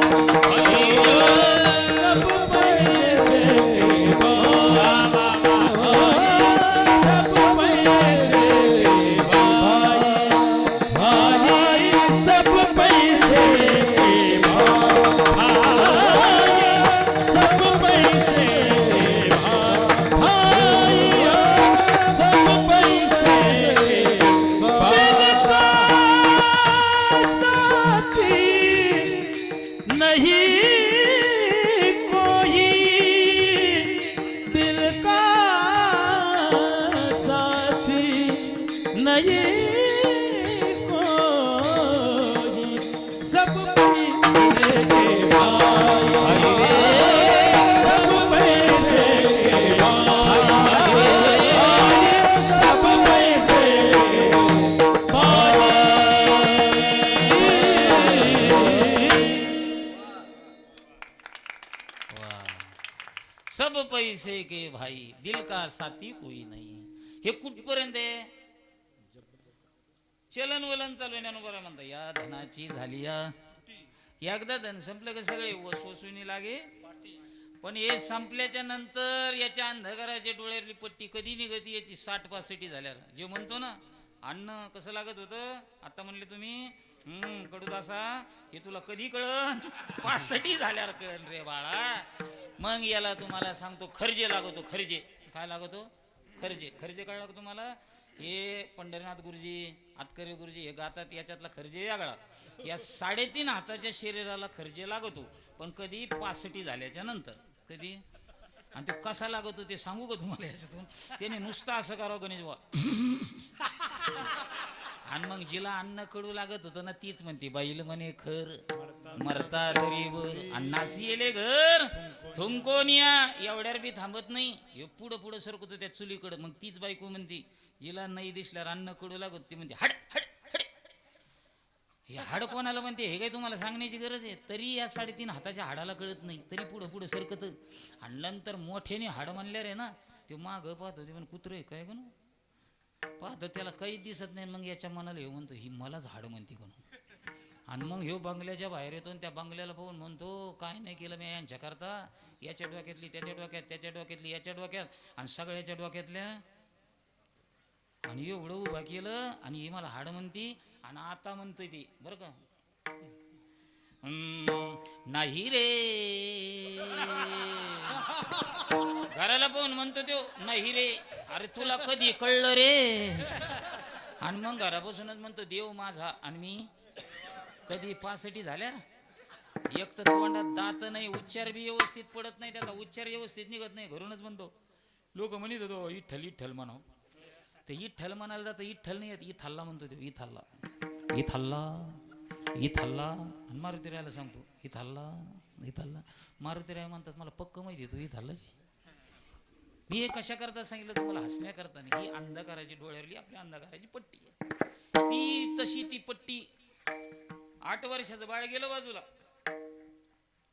सब पैसे के बाद, सब पैसे के बाद, भाई सब पैसे के बाद, सब पैसे के बाद, सब पैसे बिनता साथी नहीं कोई, दिल का साथी नहीं कोई, सब पैसे के भाई, सब पैसे के भाई, सब पैसे के भाई. वाह. सब पैसे के भाई, दिल का साथी कोई नाही. हे कुठपर्यंत आहे? चलन वलन चालू आहे. बरं म्हणता, या धनाची झाली या, एकदा धन संपलं का सगळे वसवसुनी लागे. पण हे संपल्याच्या नंतर याच्या अंधकाराच्या डोळ्यातली पट्टी कधी निघती याची 60-65 झाल्यावर. जे म्हणतो ना, अन्न कसं लागत होतं, आता म्हणले तुम्ही कडूदासा, हे तुला कधी कळन? 65 झाल्यावर कळन रे बाळा. मग याला तुम्हाला सांगतो, खर्जे लागतो. खर्जे काय लागतो? खर्जे. खर्जे काय लागतो तुम्हाला? हे पंढरीनाथ गुरुजी, आतकरे गुरुजी हे गातात, याच्यातला खर्जे वेगळा. या 3.5 हाताच्या शरीराला खर्जे लागतो, पण कधी 65 झाल्याच्या नंतर. कधी? आणि तो कसा लागतो ते सांगू का तुम्हाला याच्यातून? त्याने नुसतं असं करावं गणेश बा. आणि मग जिला अन्न कडू लागत होतं ना, तीच म्हणते, बाईल म्हणे खर मरता तरी बर, अन्नासी येले घर थुंकोनिया. एवढ्यावर बी थांबत नाही, हे पुढं पुढं सरकतो त्या चुलीकडं. मग तीच बायको म्हणते, जिला नाही दिसल्यावर अन्न कडू लागत, ती म्हणते हड हड हड. हे हाड कोणाला म्हणते हे काय तुम्हाला सांगण्याची गरज आहे? तरी या 3.5 हाताच्या हाडाला कळत नाही, तरी पुढं पुढं सरकत. आणि नंतर मोठ्याने हाड म्हणल्यावर आहे ना, ते मागं पाहत होते, पण कुत्र आहे काय कोण पाहत, त्याला काही दिसत नाही. मग याच्या मनाला हे म्हणतो, ही मलाच हाड म्हणते कोण. आणि मग ह्यो बंगल्याच्या बाहेर येतो, त्या बंगल्याला पाहून म्हणतो, काय नाही केलं मी यांच्याकरता, याच्या डोक्यातली त्याच्या डोक्यात, त्याच्या डोक्यातली याच्या डोक्यात, आणि सगळ्याच्या डोक्यातल्या, आणि एवढं उभा केलं, आणि ही मला हाड म्हणती. आणि आता म्हणतोय ती, बरं का, नाही रे, घराला पाहून म्हणतो तो, नाही रे. अरे तुला कधी कळलं रे? आणि मग घरापासूनच म्हणतो, देव माझा. आणि मी कधी 65 झाल्या. एक तर तोंडात दात नाही, उच्चार बी व्यवस्थित पडत नाही, त्याचा उच्चार व्यवस्थित निघत नाही. घरूनच म्हणतो, लोक म्हणत होतो इठ्ठल इठ्ठल म्हणाव. ते इठ्ठल म्हणायला जातं, इठ्ठल नाही येत, इथल्ला म्हणतो तो. इथल्ला इथल्ला इथल्ला. आणि मारुतीरायाला सांगतो, इथल्ला इथल्ला. मारुतीराय म्हणतात, मला पक्क माहिती आहे तू इथल्लाची. मी हे कशा करता सांगितलं तुम्हाला? हसण्याकरता नाही. ही अंधकाराची डोळ्यावरली आपल्या अंधकाराची पट्टी आहे. ती तशी ती पट्टी. 8 वर्षाचं बाळ गेलं बाजूला,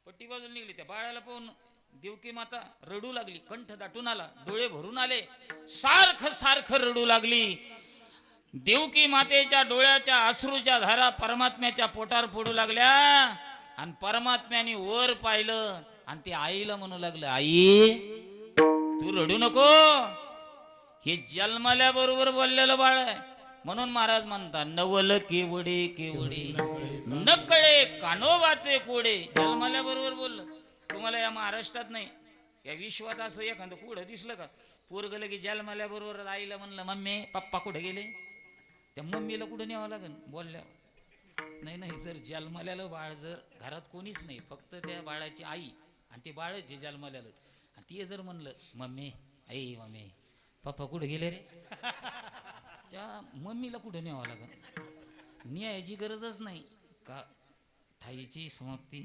पट्टी बाजूला निघली. त्या बाळाला पाहून देवकी माता रडू लागली, कंठ दाटून आला, डोळे भरून आले, सारखं सारखं रडू लागली. देवकी मातेच्या डोळ्याच्या अश्रूच्या धारा परमात्म्याच्या पोटावर पडू लागल्या. आणि परमात्म्याने वर पाहिलं, आणि ते आईला म्हणू लागलं, आई तू रडू नको. हे जन्माल्याबरोबर बोललेलं बाळ आहे. म्हणून महाराज म्हणतात नवल केवडे केवडे नकळे कानोबाचे कोडे. जन्माल्याबरोबर बोललं. तुम्हाला या महाराष्ट्रात नाही या विश्वात असं एखादं कुठं दिसलं का पोरगलं की जन्माल्याबरोबर आईला म्हणलं मम्मी पप्पा कुठे गेले, त्या मम्मीला कुठं न्यावं लागेल बोलल्यावर. नाही नाही, जर जन्माल्यालं बाळ जर घरात कोणीच नाही फक्त त्या बाळाची आई आणि ते बाळच आहे जन्माल्यालं आणि ते जर म्हणलं मम्मी आई मम्मी पप्पा कुठे गेले रे, त्या मम्मीला कुठे न्यावं लागेल. न्यायाची गरजच नाही का ठाईची समाप्ती.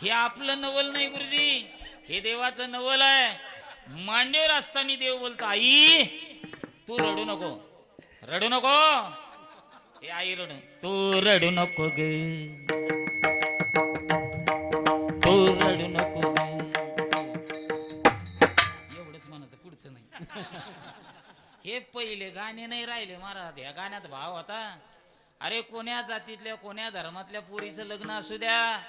हे आपलं नवल नाही गुरुजी, हे देवाचं नवल आहे. मांडीवर असताना देव बोलतो आई तू रडू नको, रडू नको. हे आई रडू, तू रडू नको ग, तू रडू नको ग. एवढंच म्हणायचं, पुढचं नाही. हे पहिले गाणे नाही राहिले महाराज. या गाण्यात भाव होता. अरे कोण्या जातीतल्या कोण्या धर्मातल्या पोरीचं लग्न असू द्या,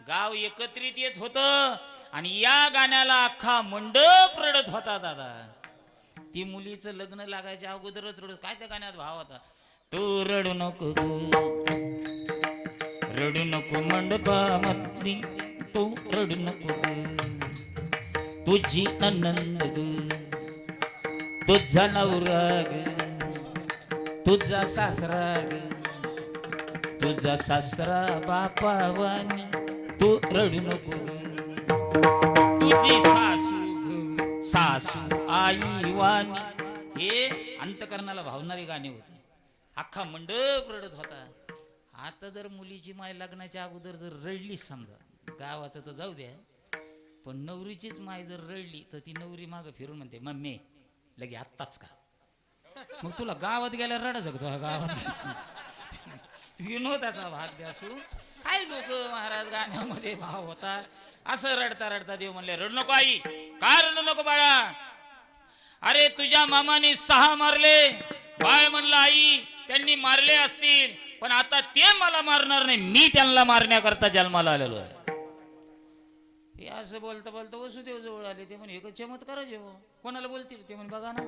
गाव एकत्रित येत होतं आणि या गाण्याला अख्खा मंडप रडत होता दादा. ती मुलीचं लग्न लागायच्या अगोदरच रडत. काय त्या गाण्यात भाव होता, तू रडू नको ग, रडू नको मंडपामधली, तू रडू नको ग, तुझी आनंद ग, तुझा नवरा ग, तुझा सासरा ग, तुझा सासरा बापावानी, तू रडू नको ग, तुझी सासू सासू आई वाणी. हे अंतकरणाला भावणारे गाणे होते. अख्खा मंडप रडत होता. आता जर मुलीची माय लग्नाच्या अगोदर जर रडली समजा, गावाचं तर जाऊ द्या, पण नवरीचीच माय जर रडली तर ती नवरी मागं फिरून म्हणते मम्मी लगे आत्ताच का. मग तुला गावात गेल्या रडा जगतो गावात. विनोदाचा भाग द्या सोडून. काय लोक महाराज गाण्यामध्ये भाव होता. असं रडता रडता देव म्हणले रडू नको आई. का रडू नको बाळा, अरे तुझ्या मामाने 6 मारले. बाळ म्हणलं आई त्यांनी मारले असतील पण आता ते मला मारणार नाही, मी त्यांना मारण्याकरता जन्माला आलेलो आहे. हे असं बोलता बोलता वसुदेव जवळ आले. ते म्हणे एक चमत्कार जेव कोणाला बोलतील. ते म्हणे बघा ना.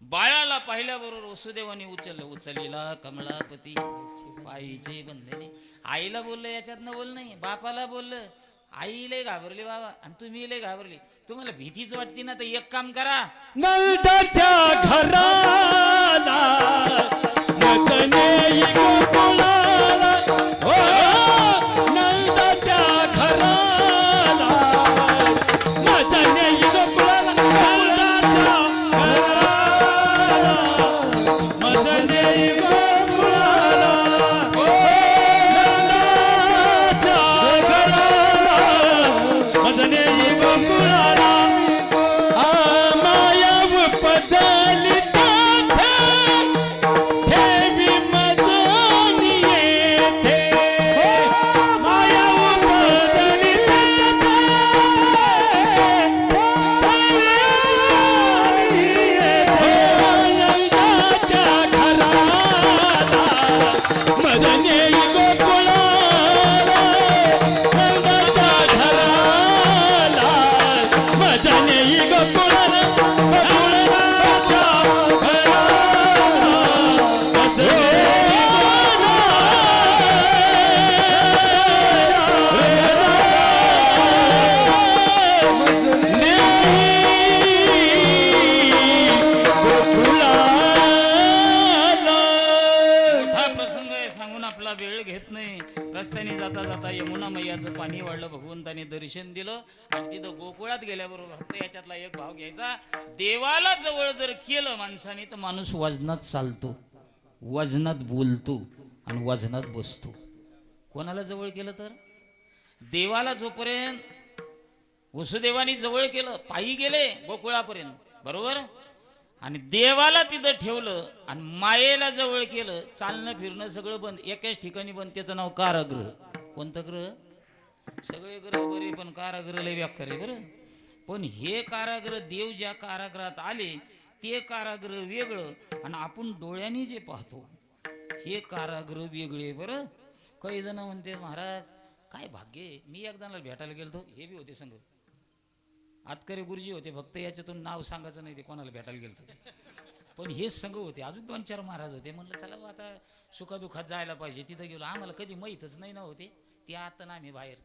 बाळाला पाहिल्याबरोबर वसुदेवाने उचललेला कमलापती पायीचे बंधने. आईला बोललं याच्यात नवल नाही, बापाला बोललं. आई लय घाबरली बाबा आणि तुम्ही लय घाबरली. तुम्हाला भीतीच वाटते ना तर एक काम करा, नंदाच्या घराला मदने गोकुळाला, ओ नंदाच्या घराला मदने गोकुळाला, नंदाच्या घराला मदने गोकुळाला, ओ नंदाच्या घराला मदने गोकुळाला. पदली ठेवी मजनी येथे, माया पदली नंदाच्या घराला मदने गोकुळाला, नंदाच्या घराला मदने गोकुळाला. वेळ घेत नाही. रस्त्याने जाता जाता यमुना मैयाचं पाणी वाढलं, भगवंताने दर्शन दिलं आणि तिथं गोकुळात गेल्याबरोबर फक्त याच्यातला एक भाव घ्यायचा. देवाला जवळ जर केलं माणसाने तर माणूस वजनात चालतो, वजनात बोलतो आणि वजनात बसतो. कोणाला जवळ केलं तर देवाला. जोपर्यंत वसुदेवानी जवळ केलं, पायी गेले गोकुळापर्यंत बरोबर, आणि देवाला तिथं ठेवलं आणि मायेला जवळ केलं, चालणं फिरणं सगळं बंद, एकाच ठिकाणी बंद. त्याचं नाव कारागृह. कोणतं ग्रह? सगळे ग्रह बरे पण कारागृह लय व्याख्या रे बरं. पण हे कारागृह, देव ज्या कारागृहात आले ते कारागृह वेगळं आणि आपण डोळ्यांनी जे पाहतो हे कारागृह वेगळे बरं. काही जण म्हणते महाराज काय भाग्य, मी एक जणाला भेटायला गेलो, हे बी होते संग. आतकरे गुरुजी होते, फक्त याच्यातून नाव सांगायचं नाही, ते कोणाला भेटायला गेलं होते. पण हेच संघ होते, अजून 2-4 महाराज होते. म्हणलं चला बुवा, आता सुखादुखात जायला पाहिजे. तिथं गेलो, आम्हाला कधी माहीतच नाही ना होते ते आत ना आम्ही बाहेर.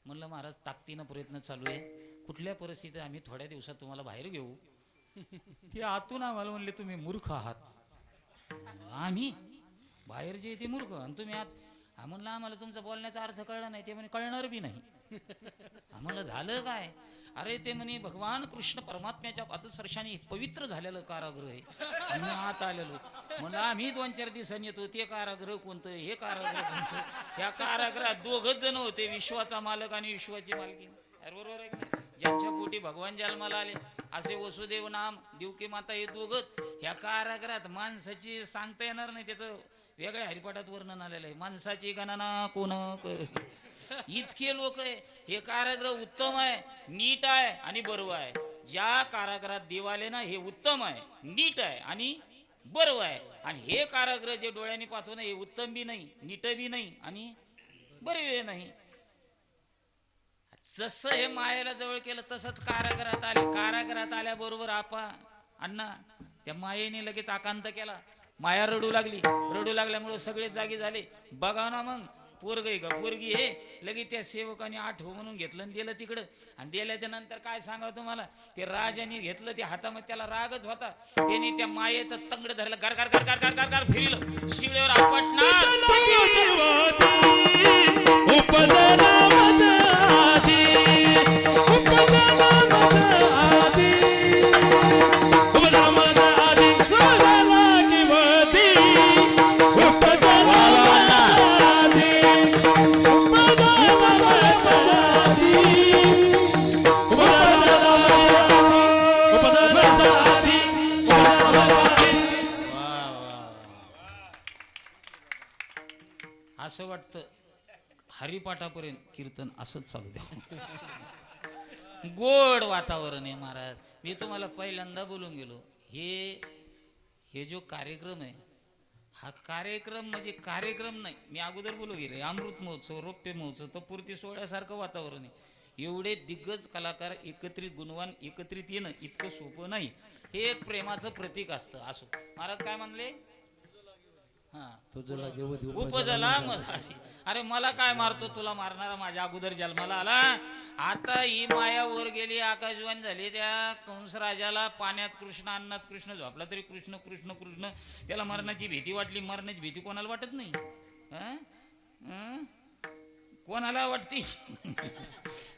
म्हणलं महाराज ताकदीनं प्रयत्न चालू आहे, कुठल्या परिस्थितीत आम्ही थोड्या दिवसात तुम्हाला बाहेर घेऊ. ते आतून आम्हाला म्हणले तुम्ही मूर्ख आहात. आम्ही बाहेर जे ते मूर्ख आणि तुम्ही आत. म्हणलं आम्हाला तुमचा बोलण्याचा अर्थ कळला नाही. ते म्हणे कळणार बी नाही. आम्हाला झालं काय? अरे ते म्हणे भगवान कृष्ण परमात्म्याच्या पादस्पर्शाने पवित्र झालेलं कारागृह आहे. आम्ही आत आलेलो. म्हणलं आम्ही 2-4 दिवसांनी येतो. ते कारागृह कोणतं, हे कारागृह कोणतं? या कारागृहात 2घच जण होते, विश्वाचा मालक आणि विश्वाची मालकीण. अरे बरोबर आहे का? ज्यांच्या पोटी भगवान जन्माला आले असे वसुदेव नाम देवकी माता हे 2घच. ह्या कारागृहात माणसाची सांगता येणार नाही, त्याचं वेगळ्या हरिपाठात वर्णन आलेलं आहे. माणसाची गणना कोण इतके लोक आहे. हे कारागृह उत्तम आहे, नीट आहे आणि बरोबर आहे. ज्या कारागृहात देव आले ना, हे उत्तम आहे, नीट आहे आणि बरोबर आहे. आणि हे कारागृह जे डोळ्यांनी पाहतो ना, हे उत्तम बी नाही, नीट बी नाही आणि बरे नाही. जसं हे मायेला जवळ केलं तसंच कारागृहात आले. कारागृहात आल्याबरोबर अण्णा त्या मायेने लगेच आकांत केला. माया रडू लागली. रडू लागल्यामुळे सगळे जागी झाले. बघा ना मग, पोरग आहे का पोरगी हे. लगेच त्या सेवकाने आठव म्हणून घेतलं आणि दिलं तिकडं. आणि दिल्याच्या नंतर काय सांगा तुम्हाला, ते राजाने घेतलं ते हातामध्ये, त्याला रागच होता. त्याने त्या मायेचं तंगड धरलं, गार गार गार गार गार गार फिरलं, शिळेवर आपटणार. असं वाटतं हरिपाठापर्यंत कीर्तन असंच चालू द्या. गोड वातावरण आहे महाराज. मी तुम्हाला पहिल्यांदा बोलून गेलो, हे जो कार्यक्रम आहे, हा कार्यक्रम म्हणजे कार्यक्रम नाही. मी अगोदर बोलू गेले, अमृत महोत्सव, रौप्य महोत्सव, तत्पूर्ती सोहळ्यासारखं वातावरण आहे. एवढे दिग्गज कलाकार एकत्रित, गुणवान एकत्रित येणं इतकं सोपं नाही. हे एक प्रेमाचं प्रतीक असतं. असो महाराज काय म्हणले, उपजला मधारी. अरे मला काय मारतो, तुला मारणारा माझ्या अगोदर जन्माला आला. आता ही माया वर गेली, आकाशवाणी झाली. त्या कंस राजाला पाण्यात कृष्ण, अन्नात कृष्ण झोपला तरी कृष्ण कृष्ण कृष्ण. त्याला मरणाची भीती वाटली. मरणाची भीती कोणाला वाटत नाही? कोणाला वाटती?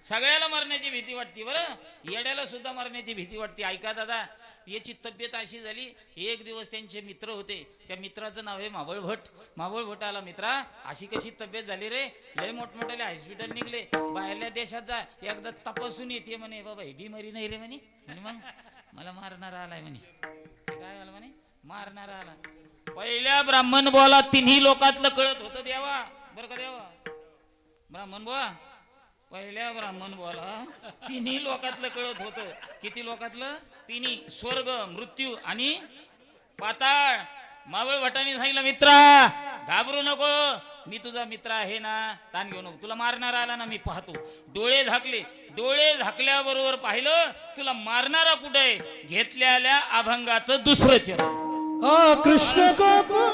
सगळ्याला मरण्याची भीती वाटते. बरं, येड्याला सुद्धा मरण्याची भीती वाटते. ऐका दादा, याची तब्येत अशी झाली. एक दिवस त्यांचे मित्र होते, त्या मित्राचं नाव आहे मावळ भट. मावळ भट आला, मित्रा अशी कशी तब्येत झाली रे? लय मोठमोठ्याले हॉस्पिटल निघले, बाहेरल्या देशात जा, एकदा तपासून येते म्हणे. बाबा ही बिमारी नाही रे म्हणे. मग मला मारणारा आलाय म्हणे. काय आलं म्हणे? मारणारा आला. पहिल्या ब्राह्मण बोला तिन्ही लोकातलं कळत होतं देवा. बरं का देवा, ब्राह्मण बोला, पहिल्या ब्राह्मण बोला तिन्ही लोकातलं कळत होतं. किती लोकातलं? तिन्ही, स्वर्ग, मृत्यू आणि पाताळ. मावळ भटाने सांगितलं, मित्रा घाबरू नको, मी तुझा मित्र आहे ना, ताण घेऊ नको. तुला मारणारा आला ना, मी पाहतो. डोळे झाकले. डोळे झाकल्याबरोबर पाहिलं, तुला मारणारा कुठे आहे? घेतलेल्या अभंगाचं दुसरं चरण. कृष्ण गोकुळ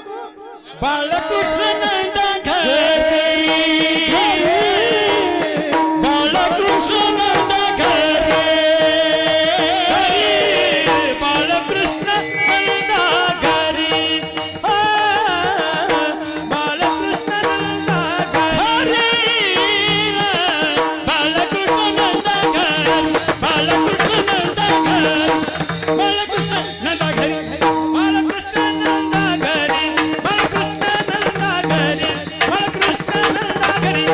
बाळकृष्ण नंदा घरी, बाळकृष्ण नंदा घरी, बाळकृष्ण नंदा घरी, बाळकृष्ण नंदा घरी, बाळकृष्ण नंदा घरी, बाळकृष्ण नंदा घरी, बाळकृष्ण नंदा घरी, बाळकृष्ण नंदा घरी, बाळकृष्ण नंदा घरी, बाळकृष्ण नंदा घरी.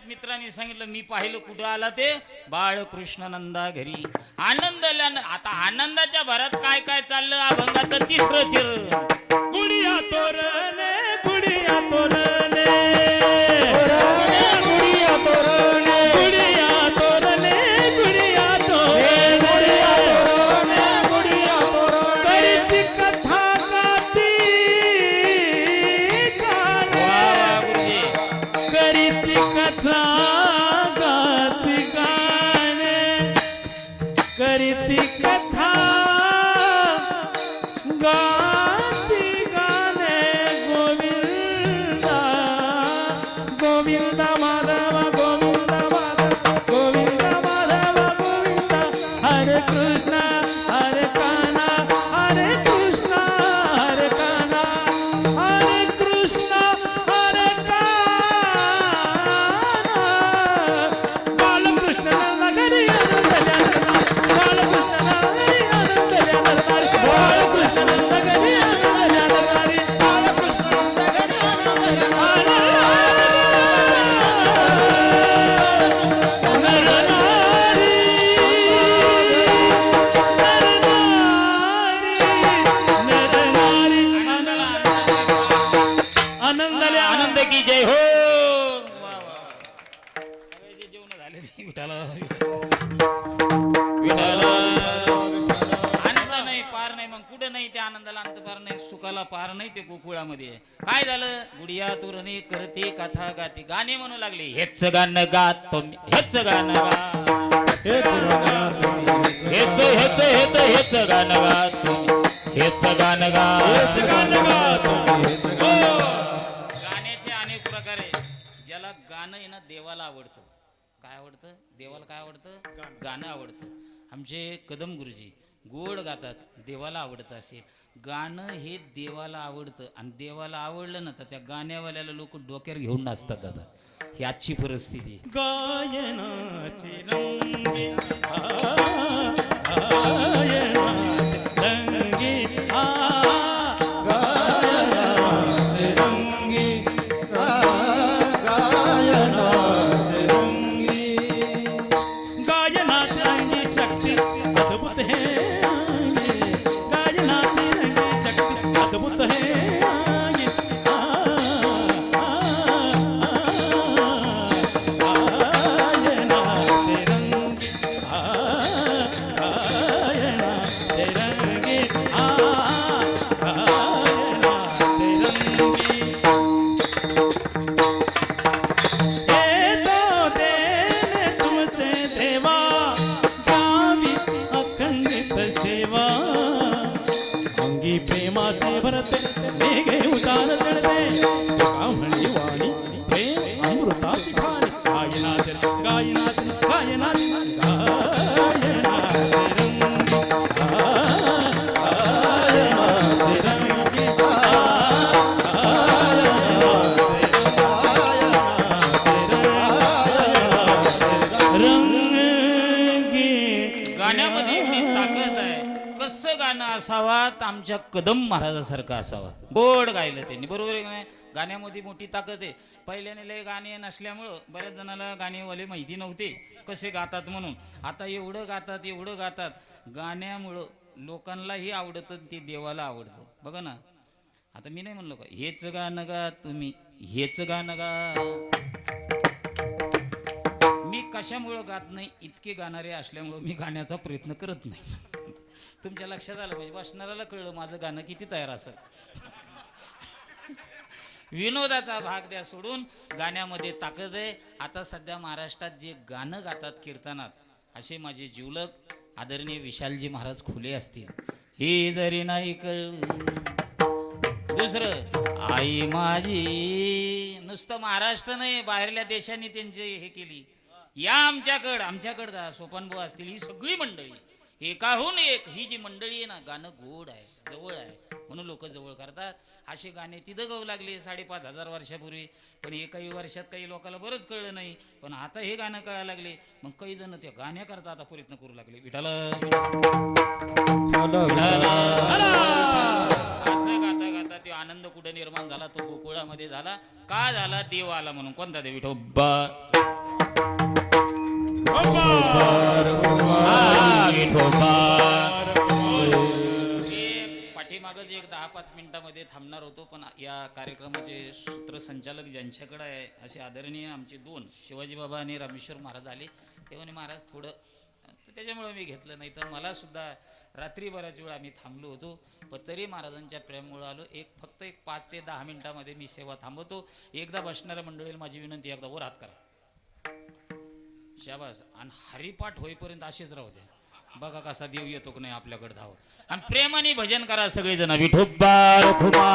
मित्रांनी सांगितलं मी पाहिलं कुठं आला ते बाळकृष्ण नंदा घरी आनंद आता आनंदाच्या भरात काय काय चाललं अभंगाचं तिसरं चिरण गुडिया तोरणे गुडिया तोरणे गुडिया तोरणे गुडिया तोरणे गुडिया तोरणे गुडिया तोरणे करीती कथा गाती गाणे गुरुजी करीती कथा गाती गाणे करीती कथा गाती गाणे गोविंदा गोविंदा माधव गोविंदा माधव गोविंदा माधव गोविंदा हरे कृष्ण हरे कान्हा हरे कृष्ण हरे कान्हा हरे कृष्ण हरे कान्हा बालकृष्ण नगरी आनंदल्या बालकृष्ण नगरी आनंदल्या बालकृष्ण नगरी आनंदल्या बालकृष्ण आनंदल्या आनंद की जय हो वा, वा. सगळ्याचे जेवण झाले विठाला आनंद नाही पार नाही मग कुठं नाही त्या आनंदाला अंत पार नाही सुखाला पार नाही ते गोकुळामध्ये काय झालं गुडिया तोरणे करते कथा गाते गाणे म्हणू लागले हेच गाणं गातो मी हेच गाणं गा हेच हेच हेच हेच गाणं गातो मी हेच गाणं गा गाण्याचे अनेक प्रकार आहे ज्याला गाणं आहे ना देवाला आवडतं काय आवडतं देवाला काय आवडतं गाणं आवडतं आमचे कदम गुरुजी गोड गातात देवाला आवडतं असेल गाणं हे देवाला आवडतं आणि देवाला आवडलं ना तर त्या गाण्यावाल्याला लोक डोक्यावर घेऊन नाचतात दादा ही आजची परिस्थिती गायनाची रंगी गायनाची रंगी गायनाचे रंगी गायनाचे रंगी गायनाची रंगी शक्ती अद्भुत है गायनाची रंगी शक्ती अद्भुत है प्रेमाचे भरते मेघे उतार चढते कामणी वाणी प्रेम अमृताची खाणी गायनाथ गायनाथ गायनाथ गायनाथ गाण्यामध्ये एवढी ताकद आहे कसं गाणं असावं आमच्या कदम महाराजासारखं असावं गोड गायलं त्यांनी बरोबर आहे का नाही गाण्यामध्ये मोठी ताकद आहे पहिल्याने लय गाणे नसल्यामुळं बऱ्याच जणाला गाणेवाले माहिती नव्हते कसे गातात म्हणून आता एवढं गातात गाण्यामुळं लोकांनाही आवडतं ते देवाला आवडतं बघा ना आता मी नाही म्हणलो का हेच गाणं गा तुम्ही हेच गाणं गा मी कशामुळं गात नाही इतके गाणारे असल्यामुळं मी गाण्याचा प्रयत्न करत नाही तुमच्या लक्षात आलं पाहिजे वाचणाऱ्याला कळलं माझं गाणं किती तयार असेल विनोदाचा भाग द्या सोडून गाण्यामध्ये ताकद आहे आता सध्या महाराष्ट्रात जे गाणं गातात कीर्तनात असे माझे जिवलग आदरणीय विशालजी महाराज खुले असतील हे जरी नाही कळलं दुसरं आई माझी नुसतं महाराष्ट्र नाही बाहेरल्या देशांनी त्यांचे हे केली या आमच्याकडं सोपानभाऊ असतील ही सगळी मंडळी एकाहून एक ही जी मंडळी आहे ना गाणं गोड आहे जवळ आहे म्हणून लोक जवळ करतात असे गाणे तिथं गाऊ लागले 5,500 वर्षापूर्वी पण एकाही वर्षात काही लोकांना बरंच कळलं नाही पण आता हे गाणं कळायला लागले मग काही जण त्या गाण्याकरता आता प्रयत्न करू लागले विठाला असं गाता गाता तो आनंद कुठे निर्माण झाला तो गोकुळामध्ये झाला का झाला देव आला म्हणून कोणता देव विठोबा पाठीमागच एक 10-5 मिनिटामध्ये थांबणार होतो, पण या कार्यक्रमाचे सूत्रसंचालक ज्यांच्याकडे आहे असे आदरणीय आमचे 2 शिवाजी बाबा आणि रामेश्वर महाराज आले. तेव्हा महाराज थोडं तर त्याच्यामुळं मी घेतलं, नाही तर मला सुद्धा रात्री बऱ्याच वेळ आम्ही थांबलो होतो, पण तरी महाराजांच्या प्रेमामुळं आलो. फक्त एक 5 ते 10 मिनिटामध्ये मी सेवा थांबवतो. एकदा बसणाऱ्या मंडळीला माझी विनंती, एकदा वर हात करा, शाबास. आणि हरिपाठ होईपर्यंत असेच राहू द्या. बघा कसा देव येतो की नाही आपल्याकडे धाव. आणि प्रेमाने भजन करा सगळेजण. विठोबा रखुमा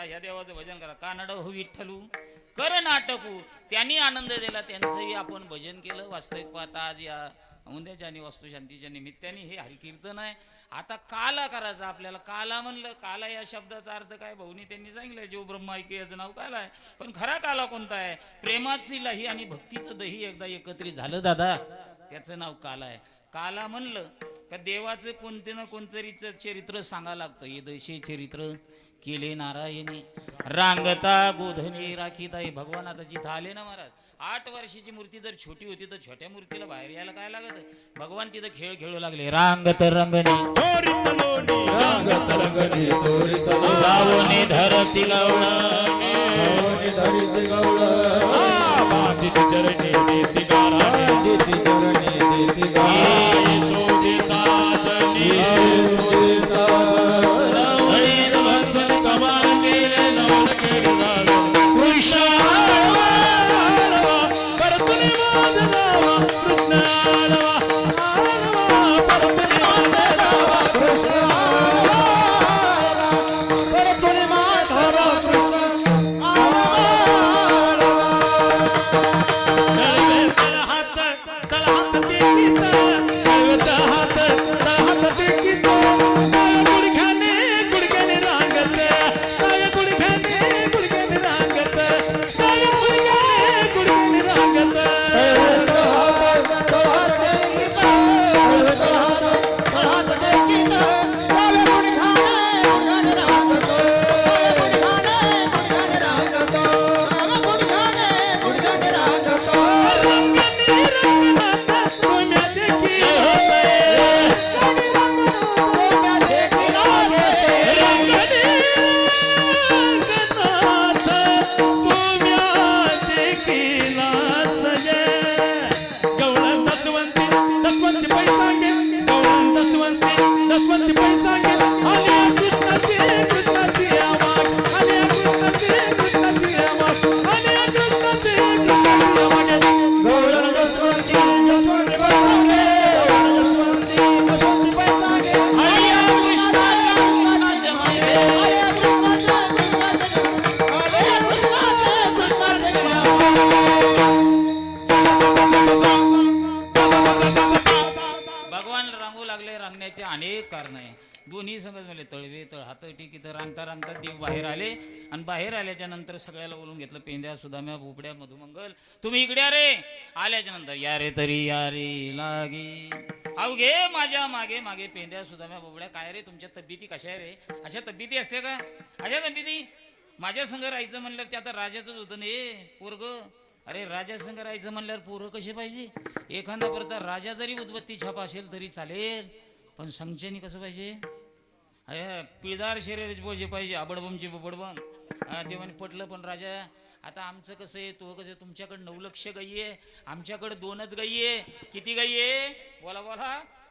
ह्या देवाचं भजन करा. कानड हो विठ्ठलू कर नाटकू, त्यांनी आनंद दिला, त्यांचंही आपण भजन केलं. वास्तविक पाहता आज या औंध्याच्या आणि वास्तुशांतीच्या निमित्ताने हे हरिकीर्तन आहे. आता काला करायचं आपल्याला. काला म्हणलं, काला या शब्दाचा अर्थ काय भाऊनी त्यांनी सांगितलं, जीव ब्रह्म ऐके याचं नाव काला आहे. पण खरा काला कोणता आहे? प्रेमाची लही आणि भक्तीचं दही एकदा एकत्रित झालं दादा, त्याचं नाव काला आहे. काला म्हणलं का देवाचं कोणते ना कोणतरीचं चरित्र सांगा लागतं. हे दशे चरित्र केले नारायणी, रांगता गोधने राखीताई. भगवान आता जिथं आले ना महाराज, 8 वर्षाची मूर्ती जर छोटी होती तर छोट्या मूर्तीला बाहेर यायला काय लागत? भगवान तिथं खेळ खेळू लागले. रांगत रंगणी रांगत रंगणी चोरीत जावणी धरती गवळणी, धरित गौळ बांधित चरणी देती गारा, देती चरणी देती गारा, यशोदे साधनी यशोदे साधनी, कमाल केले नवल केले कृष्ण परतुनी वाजलावा, कृष्ण आलवा परतुनी वाजलावा, कृष्ण परतुनी माधवा, कृष्ण अनेक कारण आहे. दोन्ही समज म्हणजे तळवे तळ हात टिकी तर रांगता रांगता देव बाहेर आले. आणि बाहेर आल्याच्या नंतर सगळ्याला बोलून घेतलं. पेंद्या सुदाम्या भोपड्या मधुमंगल तुम्ही इकडे या रे. आल्याच्या नंतर या रे तरी या रे लागी अवघे माझ्या मागे मागे. पेंद्या सुदाम्या भोपड्या काय रे तुमच्या तब्येती कशा आहे रे? अशा तब्येती असते का? अशा तब्येती माझ्या संग राहायचं म्हणलं ते आता राजाचंच होतं ना पोरग. अरे राजा संग राहायचं म्हणल्यावर पोरं कसे पाहिजे? एखादा प्रकार राजा जरी उदबत्ती छाप असेल तरी चालेल, पण संचनी कसं पाहिजे? अरे पिळदार शरीर बोजे पाहिजे. आबडबमची बडबम ते म्हणे पटलं. पण राजा आता आमचं कसं आहे, तो कसं, तुमच्याकडे 9 लक्ष गाई आहे, आमच्याकडे 2च गाई आहे. किती गाई आहे? बोला बोला.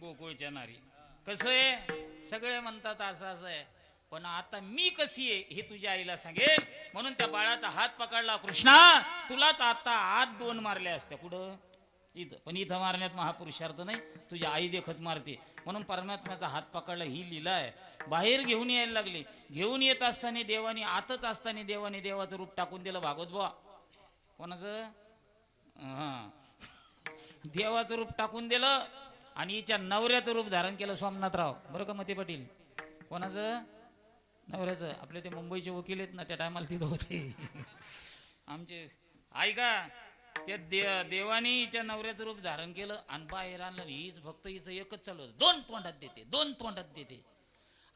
गोकुळच्या नारी कसं आहे सगळे म्हणतात असं असं आहे, पण आता मी कशी आहे हे तुझ्या आईला सांगेल. म्हणून त्या बाळाचा हात पकडला, कृष्णा तुलाच आता हात 2 मारले असते. कुठं? इथं. पण इथं मारण्यात महापुरुषार्थ नाही, तुझी आई देखत मारते. म्हणून परमात्म्याचा हात पकडला ही लीला आहे. बाहेर घेऊन यायला लागली. घेऊन येत असताना देवाने, आतच असताना देवाने देवाचं रूप टाकून दिलं. भागवत बुवा कोणाचं? हां, देवाचं रूप टाकून दिलं आणि हिच्या नवऱ्याचं रूप धारण केलं. सोमनाथराव बरं का, मते पाटील. कोणाचं? नवऱ्याचं. आपले ते मुंबईचे वकील आहेत ना, त्या टायमाला तिथं होते आमचे. ऐका, त्या देवाने हिच्या नवऱ्याचं रूप धारण केलं आणि बाहेर आणलं. हीच फक्त हिचं एकच चालू होतं, 2 तोंडात देते, 2 तोंडात देते.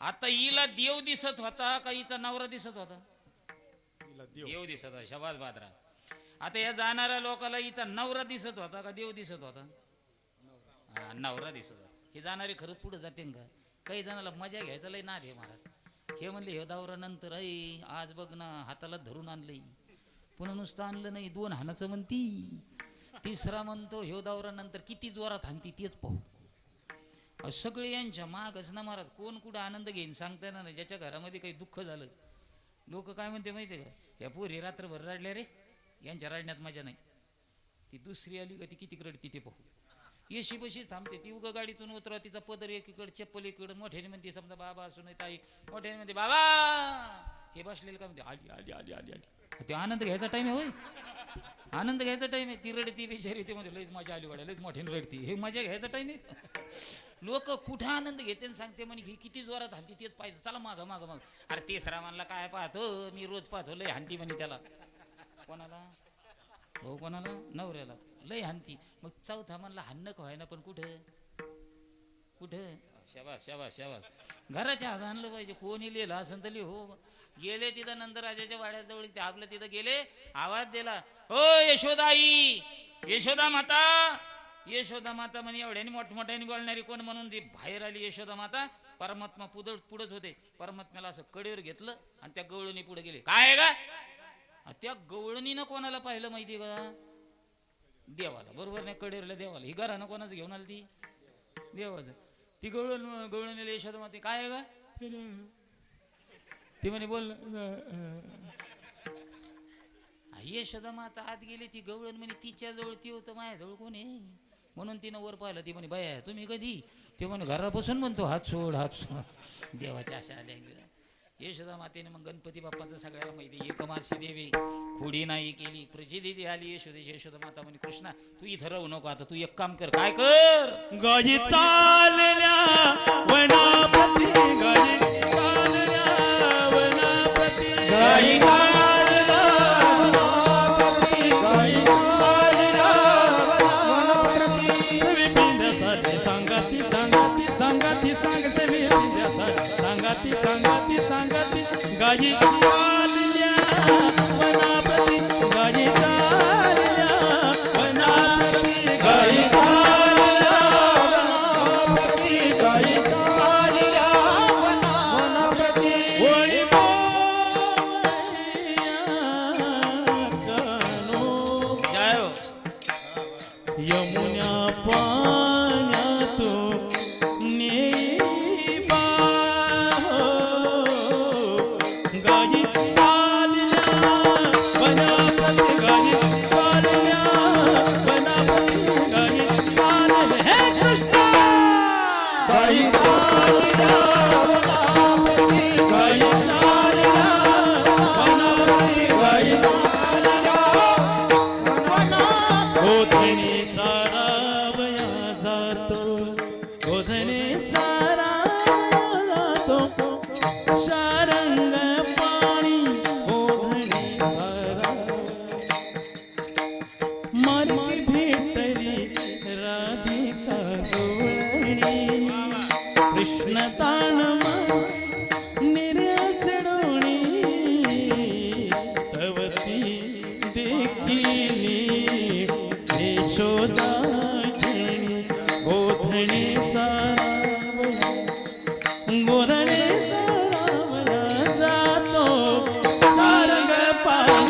आता हिला देव दिसत होता का हिचा नवरा दिसत होता? देव दिसत होता. शबाज बादरा. आता या जाणाऱ्या लोकांना हिचा नवरा दिसत होता का देव दिसत होता? हा, नवरा दिसत होता. हे जाणारे खरंच पुढे जाते का? काही जणाला मजा घ्यायचं लय नाद हे महाराज. हे म्हणले हे दावरा नंतर आई आज बघ ना हाताला धरून आणलंय, पुन्हा नुसतं आणलं नाही 2 हाणाचं म्हणती. तिसरा म्हणतो ह्यो दावरा नंतर किती जोरात हाणती तेच पाहू. सगळे यांच्या मागच ना महाराज. कोण कुठं आनंद घेईन सांगता येणार नाही. ज्याच्या घरामध्ये काही दुःख झालं, लोक काय म्हणते माहिती आहे का? या पोरी रात्रभर रडल्या रे, यांच्या रडण्यात मजा नाही. ती दुसरी आली का ती किती रडती ते पाहू. येशी बशीच थांबते ती. उगा गाडीतून उतरा, तिचा पदर एकीकडे, चप्पल एकीकडे. मोठ्याने म्हणते समजा बाबा असू नाही ताई, मोठ्याने म्हणते बाबा. हे बसलेलं का म्हणते आली आली आली आली आली. ते आनंद घ्यायचा टाइम आहे होय, आनंद घ्यायचा टाइम आहे. ती रडती बिचारी, ते म्हणजे लईच मजा आली वाड्या, लईच मोठ्याने रडती. हे मजा घ्यायचा टाइम आहे. लोक कुठं आनंद घेते आणि सांगते म्हणे ही किती जोरात हानती तेच पाहिजे, चला मागं मागं मागं. अरे तिसरा म्हणला काय पाहतो मी रोज पाहतो, लय हानती म्हणे त्याला. कोणाला? हो कोणाला? नवऱ्याला लय हानती. मग चौथा म्हणला हाणणं का व्हायना, पण कुठं कुठं? शाबास शाबास शाबास. घराच्या हात आणलं पाहिजे. कोणी लिहिलं असं तर लिहो. गेले तिथं नंतर राजाच्या वाड्याजवळ ते आपलं तिथं गेले, आवाज दिला, हो यशोदाई, यशोदा माता. यशोदा माता म्हणे एवढ्याने मोठमोठ्याने बोलणारी कोण म्हणून ती बाहेर आली यशोदा माता. परमात्मा पुढंच होते. परमात्म्याला असं कडेवर घेतलं आणि त्या गवळणी पुढे गेले. काय का? त्या गवळणीनं कोणाला पाहिलं माहिती का? देवाला. बरोबर नाही? कडेवरला देवाला. ही घरानं कोणाचं घेऊन आली? ती देवाचं. ती गवळणीला यशोदा माता काय आहे का? ती म्हणे बोल. यशोदा माता आत गेली. ती गवळण म्हणे तिच्या जवळ ती होतं, माझ्याजवळ कोण आहे? म्हणून तिनं वर पाहिलं. ती म्हणे बाया तुम्ही कधी? ते म्हणे घरापासून म्हणतो हात सोड हात सोड. देवाच्या अशा आल्या. यशोदा मातेने मग गणपती बाप्पाचं सगळ्याला माहिती, एकमासी देवी खोडी नाही केली. प्रसिद्धी आली यशोदेची. यशोदा माता म्हणे कृष्णा तू इथं राहू नको, आता तू एक काम कर. काय कर? गाई चालल्या वनाप्रती, गाई चालल्या वनाप्रती, गाई चालल्या वनाप्रती, गाई चालल्या वनाप्रती. सवी पिंड्यासाठी सांगाती सांगाती सांगाती सांग, सवी पिंड्यासाठी सांगाती सांगाती सांगाती. गाई चालल्या वनाप्रती, गाई चालल्या वनाप्रती, गाई चालल्या वनाप्रती, गाई चालल्या वनाप्रती. ओळी कानो जय हो. यमुना पाण्यात नेई बाहो. गाई चालल्या वनाप्रती, गाई चालल्या वनाप्रती, गाई चालल्या. हे कृष्ण गाई चालल्या वनाप्रती, गाई चालल्या वनाप्रती, गाई चालल्या वनाप्रती. गोधने चारावया जातो, गोधने चारावया जातो. शारंग पाणी गोधने चारा. मार्गी भेटली राधिका डोळणी, कृष्ण ताण निर्यासडोणी. तवती देखिली यशोदा घेणी, गोधणे चारावया, गोधणे चारावया जातो. शारंग पाणी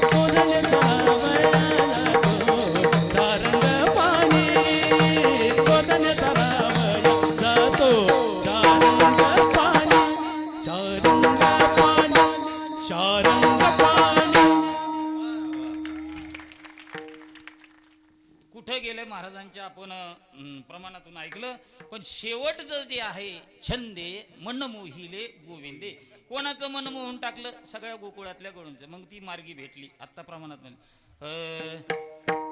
गोधणे चारावया जातो. शारंग पाणी गोधणे गेले महाराजांच्या आपण प्रमाणातून ऐकलं. पण शेवटचं जे आहे छंदे मन मोहिले गोविंदे, कोणाचं मन मोहून टाकलं? सगळ्या गोकुळातल्या गळूनचं. मग ती मार्गी भेटली आत्ता प्रमाणात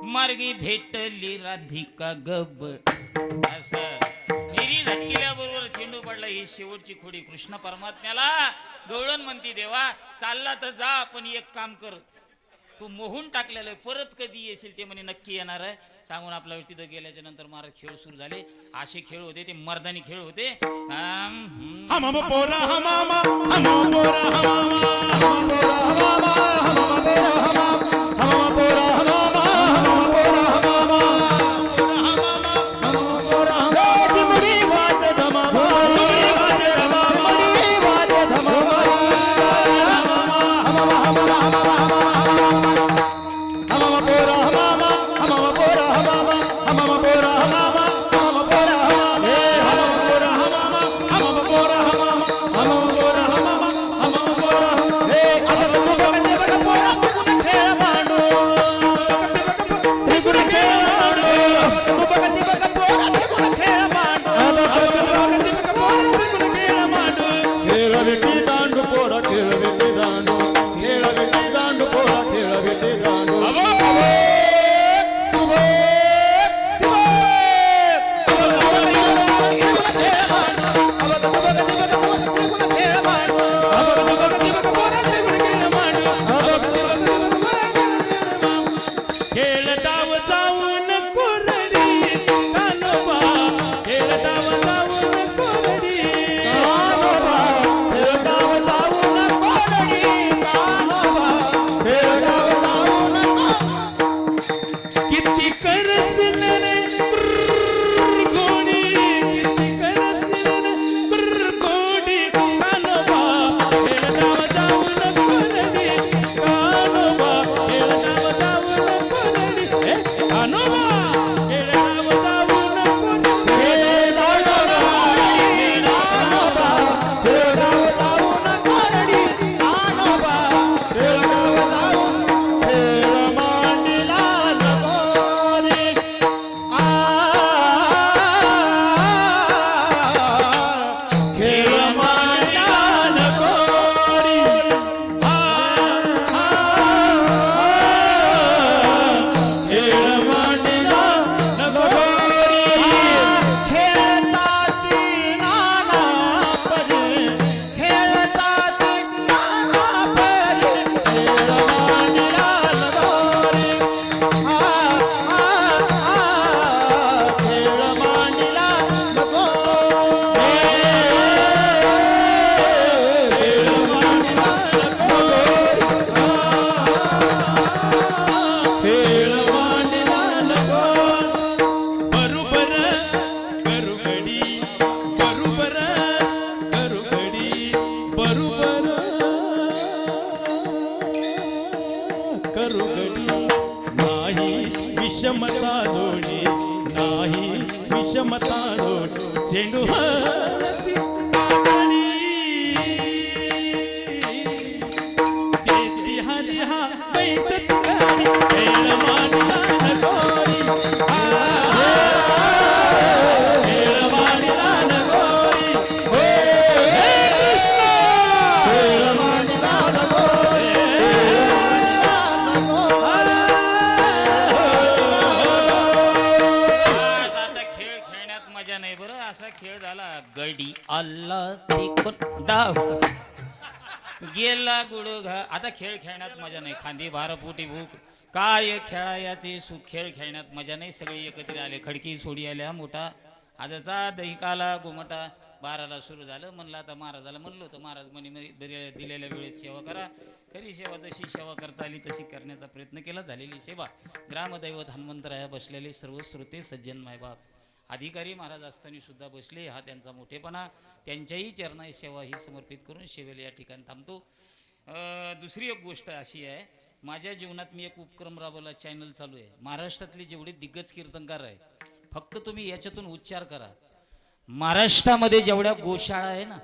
मार्गी भेटली राधिका गब, असं मिरी झटकिल्याबरोबर चेंडू पडला. ही शेवटची खोडी कृष्ण परमात्म्याला गवळण म्हणती, देवा चालला तर जा, पण एक काम कर, तू मोहून टाकलेलं परत कधी येशील ते म्हणे नक्की येणार आहे सांगून आपल्या तिथं गेल्याच्या नंतर महाराज खेळ सुरू झाले. असे खेळ होते ते मर्दानी खेळ होते. हमामा पोरा हमामा हमामा पोरा हमामा हमामा पोरा हमामा हमामा पोरा हमामा हमामा पोरा हमामा हमामा पोरा हमामा हमामा पोरा हमामा चिमडी वाज धमामा चिमडी वाज धमामा चिमडी वाज धमामा हमामा हमामा हमामा हमामा पोरा हमामा हमामा पोरा हमामा हमामा पोरा हमामा हमामा पोरा हमामा हमामा पोरा हमामा हमामा पोरा हमामा हमामा पोरा हमामा हमामा पोरा हे आता तू बघते बघ पोरा त्रिगुण खेळ मांडू त्रिगुण खेळ मांडू तू बघते बघ पोरा त्रिगुण खेळ मांडू आता तू बघते बघ पोरा त्रिगुण खेळ मांडू खेळ विटी दांडू पोरा खेळ विटी दांडू खेळ विटी दांडू पोरा खेळ विटी दांडू खेळताव जाऊन कोरडी कानोबा खेळताव जाऊन कोरडी कानोबा खेळताव जाऊन कोरडी कानोबा खेळताव जाऊन किती करसिन रे गोडी किती करसिन रे गोडी कानोबा खेळताव जाऊन कोरडी कानोबा खेळताव जाऊन कोरडी कानोबा खेळताव जाऊन कोरडी कानोबा खेळताव जाऊन कोरडी कानोबा खेळताव जाऊन खेळ मांडला नगोरी खेळ मांडला नगोरी खेळ मांडला नगोरी खेळताती नाना परी खेळताती नाना परी खेळ मांडला नगोरी खेळ मांडला नगोरी खेळ मांडला खेळ मांडला नगोरी बरोबर करुगडी बरोबर करुगडी बरोबर करुगडी नाही विषमता जोडी नाही विषमता जोडी चेंडू हरती आघाडी. देती हरी हा बैठत गाडी खेळ मांडला नगोरी खेळ मांडला नगोरी हे कृष्ण खेळ मांडला नगोरी असा आता खेळ खेळण्यात मजा नाही बरं. असा खेळ झाला गडी आला तिकून डाव गेला गुडघा. आता खेळ खेळण्यात मजा नाही. खांदी भार पोटी भूक काय खेळायाचे सुख. खेळ खेळण्यात मजा नाही. सगळे एकत्र आले. खडकी सोडी आल्या मोठा आजचा दही काला गोमटा 12ला सुरू झालं. म्हणलं आता महाराजाला म्हणलो होतं, महाराज म्हणे दिलेल्या वेळेत सेवा करा. खरी सेवा जशी सेवा करता आली तशी करण्याचा प्रयत्न केला. झालेली सेवा ग्रामदैवत हनुमंतराया बसलेले सर्व श्रोते सज्जन मायबाप अधिकारी महाराज असताना सुद्धा बसले. हा त्यांचा मोठेपणा. त्यांच्याही चरणाई सेवा ही समर्पित करून शेवेल या ठिकाणी थांबतो. दुसरी एक गोष्ट अशी आहे, माझ्या जीवनात मी एक उपक्रम राबवला. चॅनल चालू आहे. महाराष्ट्रातले जेवढे दिग्गज कीर्तनकार आहे, फक्त तुम्ही याच्यातून उच्चार करा. महाराष्ट्रामध्ये जेवढ्या गोशाळा आहे ना,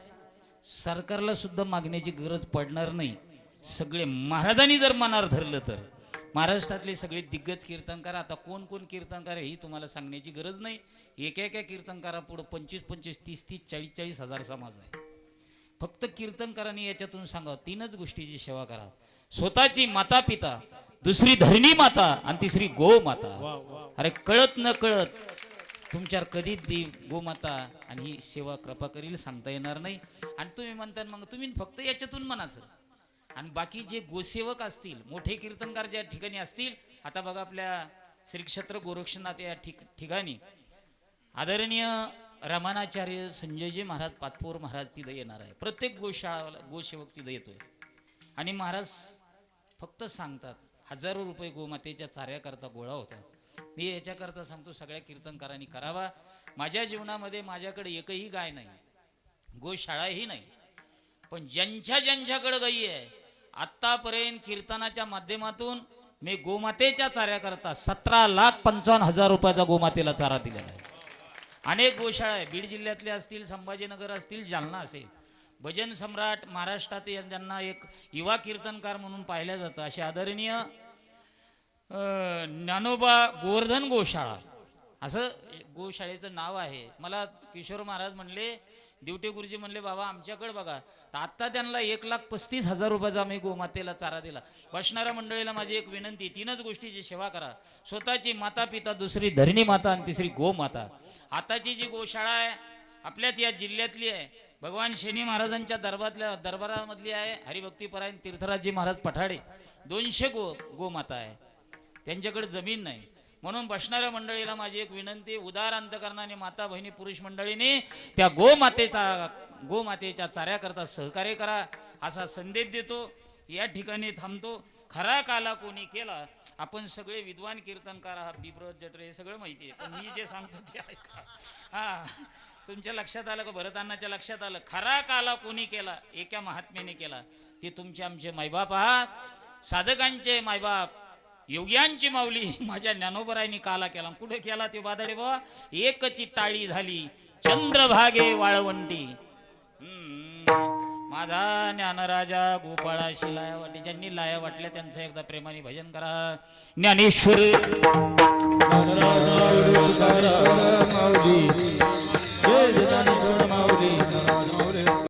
सरकारला सुद्धा मागण्याची गरज पडणार नाही. सगळे महाराजांनी जर मनावर धरलं तर महाराष्ट्रातले सगळे दिग्गज कीर्तनकार, आता कोण कोण कीर्तनकार आहे ही तुम्हाला सांगण्याची गरज नाही. एका कीर्तनकारापुढं 25-25, 30-30, 40-40 हजार समाज आहे. फक्त कीर्तनकारांनी याच्यातून सांगा, तीनच गोष्टीची सेवा करा: स्वतःची माता पिता, दुसरी धरणी माता आणि तिसरी गो माता. अरे कळत न कळत तुमच्यावर कधीच ती गोमाता आणि ही सेवा कृपा करील सांगता येणार नाही. आणि तुम्ही म्हणता मग तुम्ही फक्त याच्यातून म्हणायचं. आणि बाकी जे गोसेवक असतील, मोठे कीर्तनकार ज्या ठिकाणी असतील, आता बघा आपल्या श्री क्षेत्र गोरक्षनाथ या ठिकाणी आदरणीय रमानाचार्य संजयजी महाराज पातपूर महाराज तिथं येणार आहे. प्रत्येक गोशाळा गोसेवक तिथं येतोय आणि महाराज फक्त सांगतात, हजारो रुपये गोमातेच्या चाऱ्याकरता गोळा होतात. मी याच्याकरता सांगतो, सगळ्या कीर्तनकारांनी करावा. माझ्या जीवनामध्ये माझ्याकडे एकही गाय नाही, गोशाळाही नाही, पण ज्यांच्याकडे गायी आहे आत्तापर्यंत कीर्तनाच्या माध्यमातून मी गोमातेच्या चाऱ्याकरता 17,55,000 रुपयाचा गोमातेला चारा दिलेला आहे. अनेक गोशाळा आहे, बीड जिल्ह्यातले असतील, संभाजीनगर असतील, जालना असेल. भजन सम्राट महाराष्ट्रात ज्यांना एक युवा कीर्तनकार म्हणून पाहिलं जातं असे आदरणीय ज्ञानोबा गोवर्धन गोशाळा असं गोशाळेचं नाव आहे. मला किशोर महाराज म्हणले, दिवटे गुरुजी म्हणले, बाबा आमच्याकडे बघा, तर आत्ता त्यांना 1,35,000 रुपयाचा आम्ही गोमातेला चारा दिला. बसणाऱ्या मंडळीला माझी एक विनंती, तीनच गोष्टीची सेवा करा: स्वतःची माता पिता, दुसरी धरणी माता आणि तिसरी गो माता. आताची जी गोशाळा आहे आपल्याच या जिल्ह्यातली आहे, भगवान शनी महाराजांच्या दरबारामधली आहे, हरिभक्तीपरायण तीर्थराजजी महाराज पठाडे, 200 गोमाता आहे. त्यांच्याकडे जमीन नाही. म्हणून बसणाऱ्या मंडळीला माझी एक विनंती, उदार अंतकरणाने माता बहिणी पुरुष मंडळीने त्या गोमातेच्या चाऱ्याकरता सहकार्य करा असा संदेश देतो. या ठिकाणी थांबतो. खरा काला कोणी केला, आपण सगळे विद्वान कीर्तनकार आहात, बिब्रत जटरे हे सगळं माहिती आहे, पण मी जे सांगतो ते ऐका. हा, तुमच्या लक्षात आलं का? भरतांनाच्या लक्षात आलं. खरा काला कोणी केला, एका महात्म्याने केला. ते तुमचे आमचे मायबाप आहात, साधकांचे मायबाप, योग्यांची माऊली माझ्या ज्ञानोबरायांनी काला केला. कुठे केला ते बादाडे बाबा? एकची टाळी झाली चंद्रभागे वाळवंटी. माझा ज्ञानराजा गोपाळाशी लाया वाटे. ज्यांनी लाया वाटल्या त्यांचं एकदा प्रेमाने भजन करा. ज्ञानेश्वर माऊली, जय ज्ञानेश्वर माऊली.